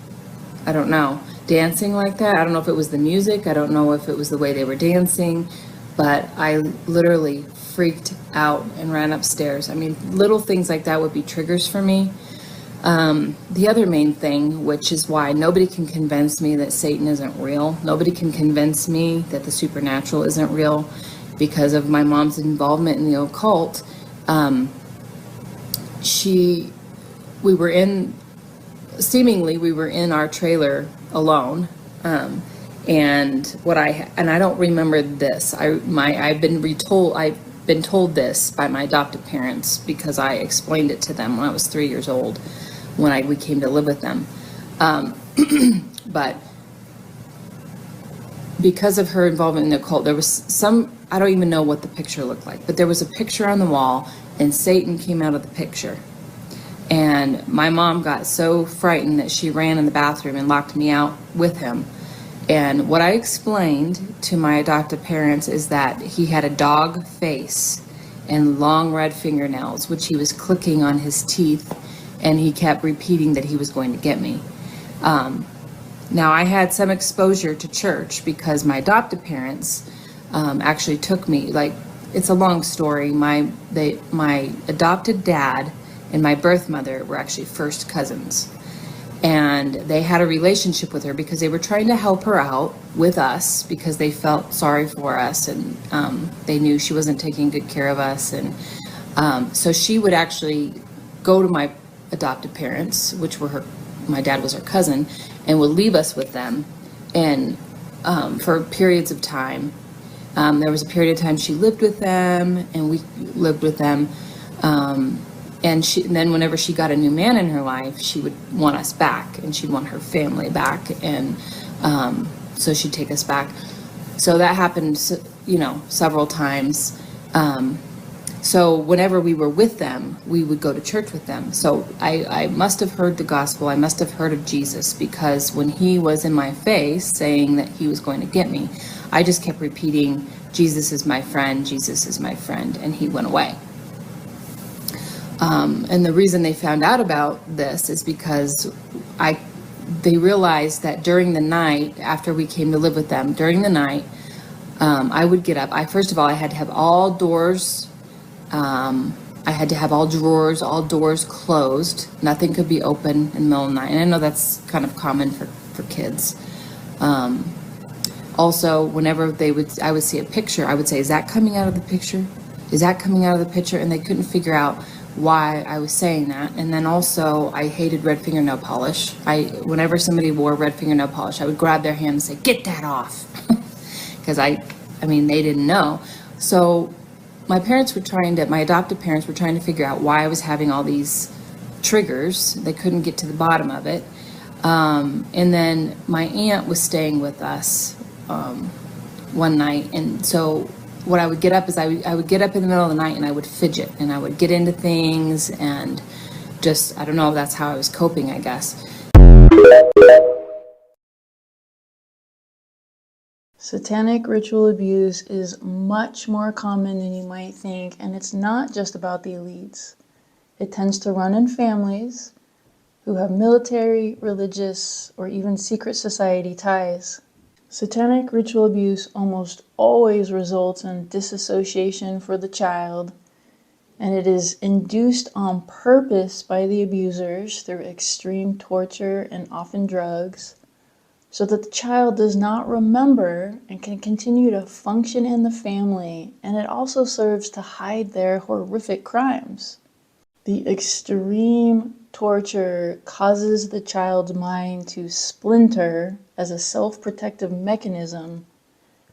I don't know, dancing like that. I don't know if it was the music. I don't know if it was the way they were dancing, but I literally freaked out and ran upstairs. I mean, little things like that would be triggers for me. The other main thing, which is why nobody can convince me that Satan isn't real. Nobody can convince me that the supernatural isn't real because of my mom's involvement in the occult. We were in our trailer alone. And I don't remember this. I've been told this by my adoptive parents because I explained it to them when I was 3 years old, when we came to live with them. But because of her involvement in the occult, there was I don't even know what the picture looked like, but there was a picture on the wall, and Satan came out of the picture. And my mom got so frightened that she ran in the bathroom and locked me out with him. And what I explained to my adoptive parents is that he had a dog face and long red fingernails, which he was clicking on his teeth, and he kept repeating that he was going to get me. Now, I had some exposure to church because my adoptive parents actually took me. Like, it's a long story. My adopted dad and my birth mother were actually first cousins. And they had a relationship with her because they were trying to help her out with us because they felt sorry for us, and they knew she wasn't taking good care of us. And so she would actually go to my adoptive parents, which were my dad was her cousin, and would leave us with them. And for periods of time, there was a period of time she lived with them, and we lived with them. And then whenever she got a new man in her life, she would want us back, and she'd want her family back. And so she'd take us back. So that happened, several times. So whenever we were with them, we would go to church with them. So I must have heard the gospel. I must have heard of Jesus, because when he was in my face saying that he was going to get me, I just kept repeating, Jesus is my friend, Jesus is my friend, and he went away. And the reason they found out about this is because they realized that during the night, after we came to live with them, during the night, I would get up. First of all, I had to have all doors, I had to have all drawers, all doors closed. Nothing could be open in the middle of the night. And I know that's kind of common for kids. Also, whenever I would see a picture, I would say, is that coming out of the picture? Is that coming out of the picture? And they couldn't figure out why I was saying that. And then also, I hated red fingernail polish. Whenever somebody wore red fingernail polish, I would grab their hand and say, get that off. Because they didn't know. So my adoptive parents were trying to figure out why I was having all these triggers. They couldn't get to the bottom of it. And then my aunt was staying with us one night. And so what I would get up is I would get up in the middle of the night and I would fidget and I would get into things and just, I don't know, that's how I was coping, I guess. Satanic ritual abuse is much more common than you might think, and it's not just about the elites. It tends to run in families who have military, religious, or even secret society ties. Satanic ritual abuse almost always results in disassociation for the child, And it is induced on purpose by the abusers through extreme torture and often drugs, so that the child does not remember and can continue to function in the family, and it also serves to hide their horrific crimes. The extreme torture causes the child's mind to splinter as a self-protective mechanism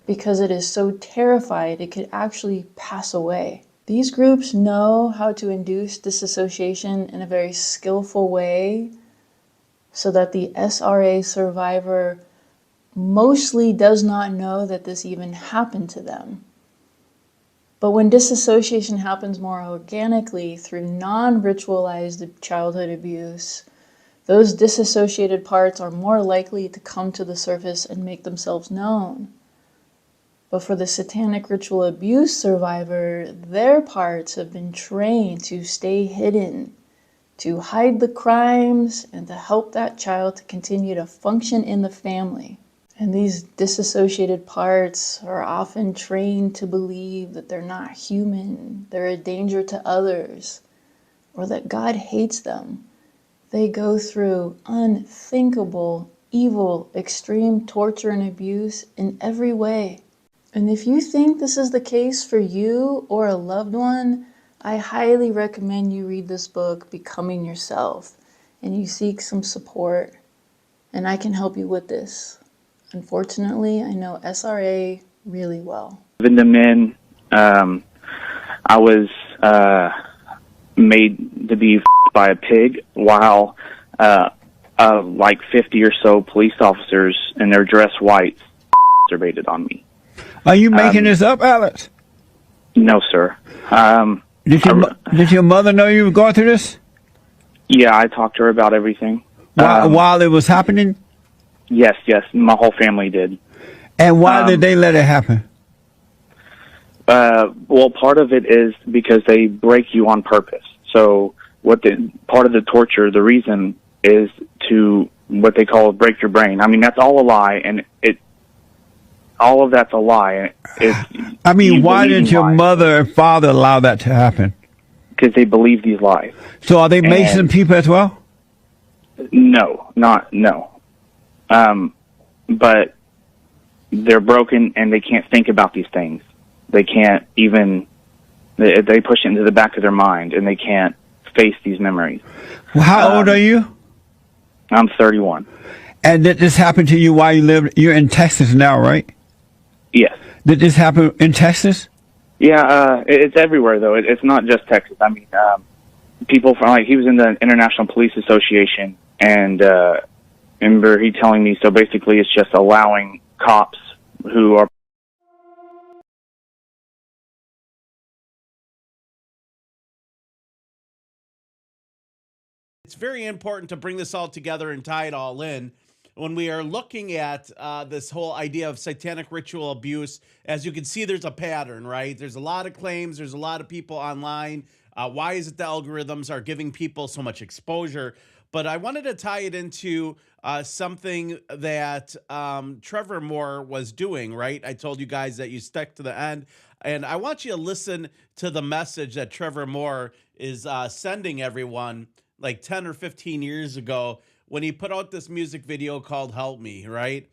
because it is so terrified it could actually pass away. These groups know how to induce disassociation in a very skillful way so that the SRA survivor mostly does not know that this even happened to them. But when disassociation happens more organically through non-ritualized childhood abuse, those disassociated parts are more likely to come to the surface and make themselves known. But for the satanic ritual abuse survivor, their parts have been trained to stay hidden, to hide the crimes, and to help that child to continue to function in the family. And these disassociated parts are often trained to believe that they're not human, they're a danger to others, or that God hates them. They go through unthinkable, evil, extreme torture and abuse in every way. And if you think this is the case for you or a loved one, I highly recommend you read this book, Becoming Yourself, and you seek some support. And I can help you with this. Unfortunately, I know SRA really well. In the men, I was made to be by a pig while like 50 or so police officers in their dress whites masturbated on me. Are you making this up, Alex? No, sir. Did your mother know you were going through this? Yeah, I talked to her about everything. While it was happening? Yes, my whole family did. And why did they let it happen? Well, part of it is because they break you on purpose. So part of the torture, the reason is to what they call break your brain. I mean, that's all a lie, and all of that's a lie. I mean, why did your mother and father allow that to happen? Because they believe these lies. So are they Mason people as well? No. But they're broken and they can't think about these things. They can't even, they push it into the back of their mind and they can't face these memories. Well, how old are you? I'm 31. And did this happen to you while you're in Texas now, right? Yes. Did this happen in Texas? Yeah, it's everywhere though. It's not just Texas. I mean, people from, he was in the International Police Association, and remember he telling me, so basically it's just allowing cops who are It's very important to bring this all together and tie it all in. When we are looking at this whole idea of satanic ritual abuse, as you can see, there's a pattern, right? There's a lot of claims. There's a lot of people online. Why is it the algorithms are giving people so much exposure? But I wanted to tie it into something that Trevor Moore was doing, right? I told you guys that you stuck to the end. And I want you to listen to the message that Trevor Moore is sending everyone like 10 or 15 years ago when he put out this music video called Help Me, right?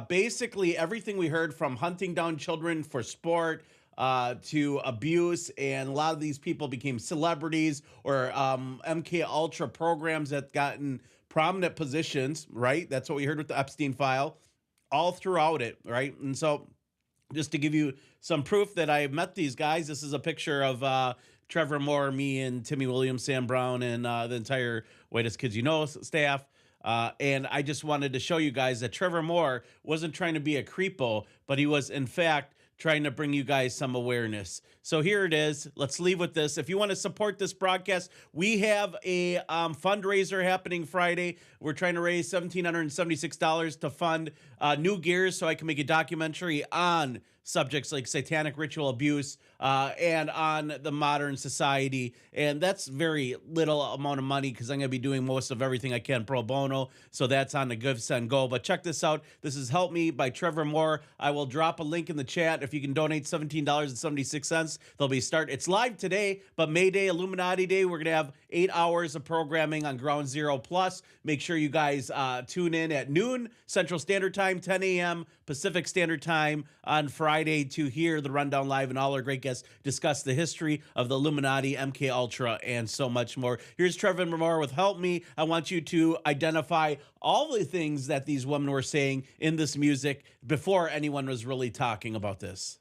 Basically, everything we heard from hunting down children for sport to abuse, and a lot of these people became celebrities or MK Ultra programs that gotten prominent positions, right? That's what we heard with the Epstein file all throughout it, right? And so just to give you some proof that I met these guys, this is a picture of Trevor Moore, me, and Timmy Williams, Sam Brown, and the entire Whitest Kids You Know staff. And I just wanted to show you guys that Trevor Moore wasn't trying to be a creepo, but he was, in fact, trying to bring you guys some awareness. So here it is. Let's leave with this. If you want to support this broadcast, we have a fundraiser happening Friday. We're trying to raise $1,776 to fund new gears so I can make a documentary on subjects like satanic ritual abuse and on the modern society. And that's very little amount of money because I'm going to be doing most of everything I can pro bono. So that's on the Give, Send, Go. But check this out. This is Help Me by Trevor Moore. I will drop a link in the chat. If you can donate $17.76, they'll be start. It's live today, but May Day, Illuminati Day, we're going to have 8 hours of programming on Ground Zero Plus. Make sure you guys tune in at noon Central Standard Time, 10 a.m. Pacific Standard Time on Friday to hear the Rundown Live and all our great guests discuss the history of the Illuminati, MK Ultra, and so much more. Here's Trevor Moore with Help Me. I want you to identify all the things that these women were saying in this music before anyone was really talking about this.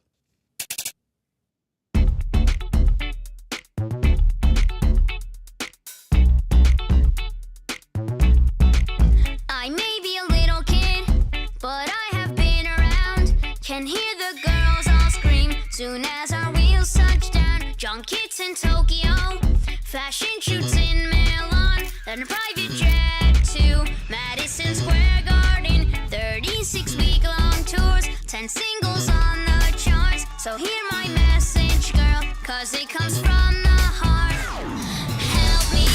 I may be a little kid, but I have been around. Can hear the girls all scream soon as our wheels touch down. Junkets in Tokyo, fashion shoots in Milan, then a private jet to Madison Square Garden. 36-week-long tours, 10 singles on the charts. So hear my message, girl, 'cause it comes from the heart. Help me,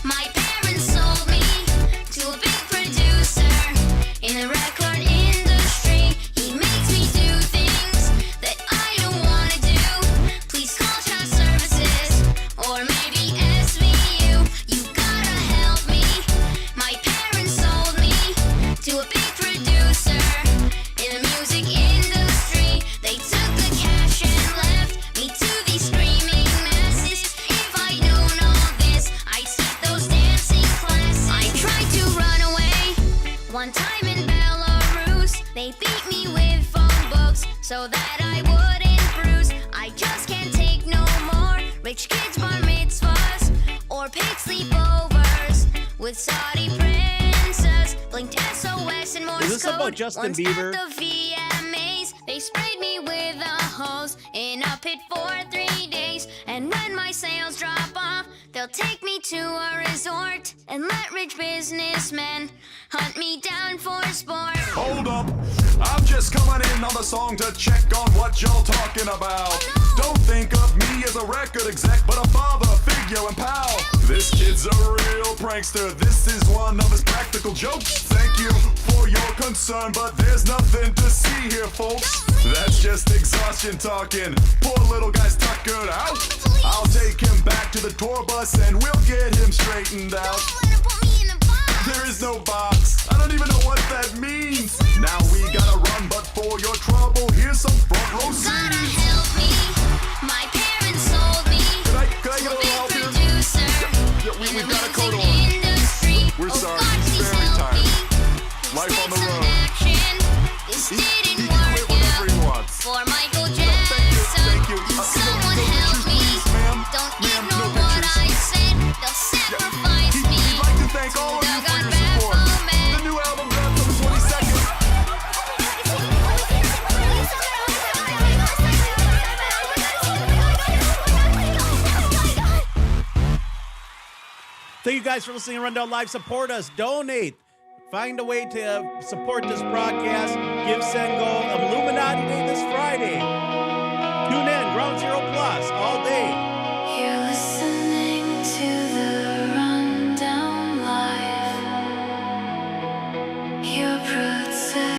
my parents sold me to a big producer in the record industry. He makes me do things that I don't want to do. Please call child services or maybe SVU. You gotta help me. My parents sold me to a big producer in the music industry. They took the cash and left me to these screaming masses. If I don't know this, I'd skip those dancing classes. I tried to run away one time in Belarus. They beat me with phone books so that I wouldn't bruise. I just can't take no more rich kids' bar mitzvahs or paid sleepovers with Saudi princes. Blinked SOS and Morse Is this code. about Justin Once Bieber? At the VMAs, they sprayed me with a hose in a pit for 3 days. And when my sales drop off, they'll take me to a resort and let rich businessmen hunt me down for sport. Hold up, I'm just coming in on the song to check on what y'all talking about. Don't think of me as a record exec, but a father figure and pal. This kid's a real prankster, this is one of his practical jokes. Thank you for your concern, but there's nothing to see here, folks. That's just exhaustion talking, poor little guy's tuckered out. I'll take him back to the tour bus and we'll get him straightened out. There is no box, I don't even know what that means. Now we gotta run, but for your trouble, here's some front row seats. Gotta help me, my parents sold me Could I get a little help here? producer We've got a coat on. industry. We're sorry, God, it's please very help tired. me. Life on the Take some road. action. This didn't work whatever he out wants. for Michael Jackson. Thank you. Someone no help pictures, me. please, ma'am. Don't Ma'am, ignore no what pictures. I said. They'll sacrifice me. We'd like to thank all of you for your support. The new album drops on the 22nd. Thank you guys for listening to Rundown Live. Support us. Donate. Find a way to support this broadcast. Give, Send, Go. Illuminati Day this Friday.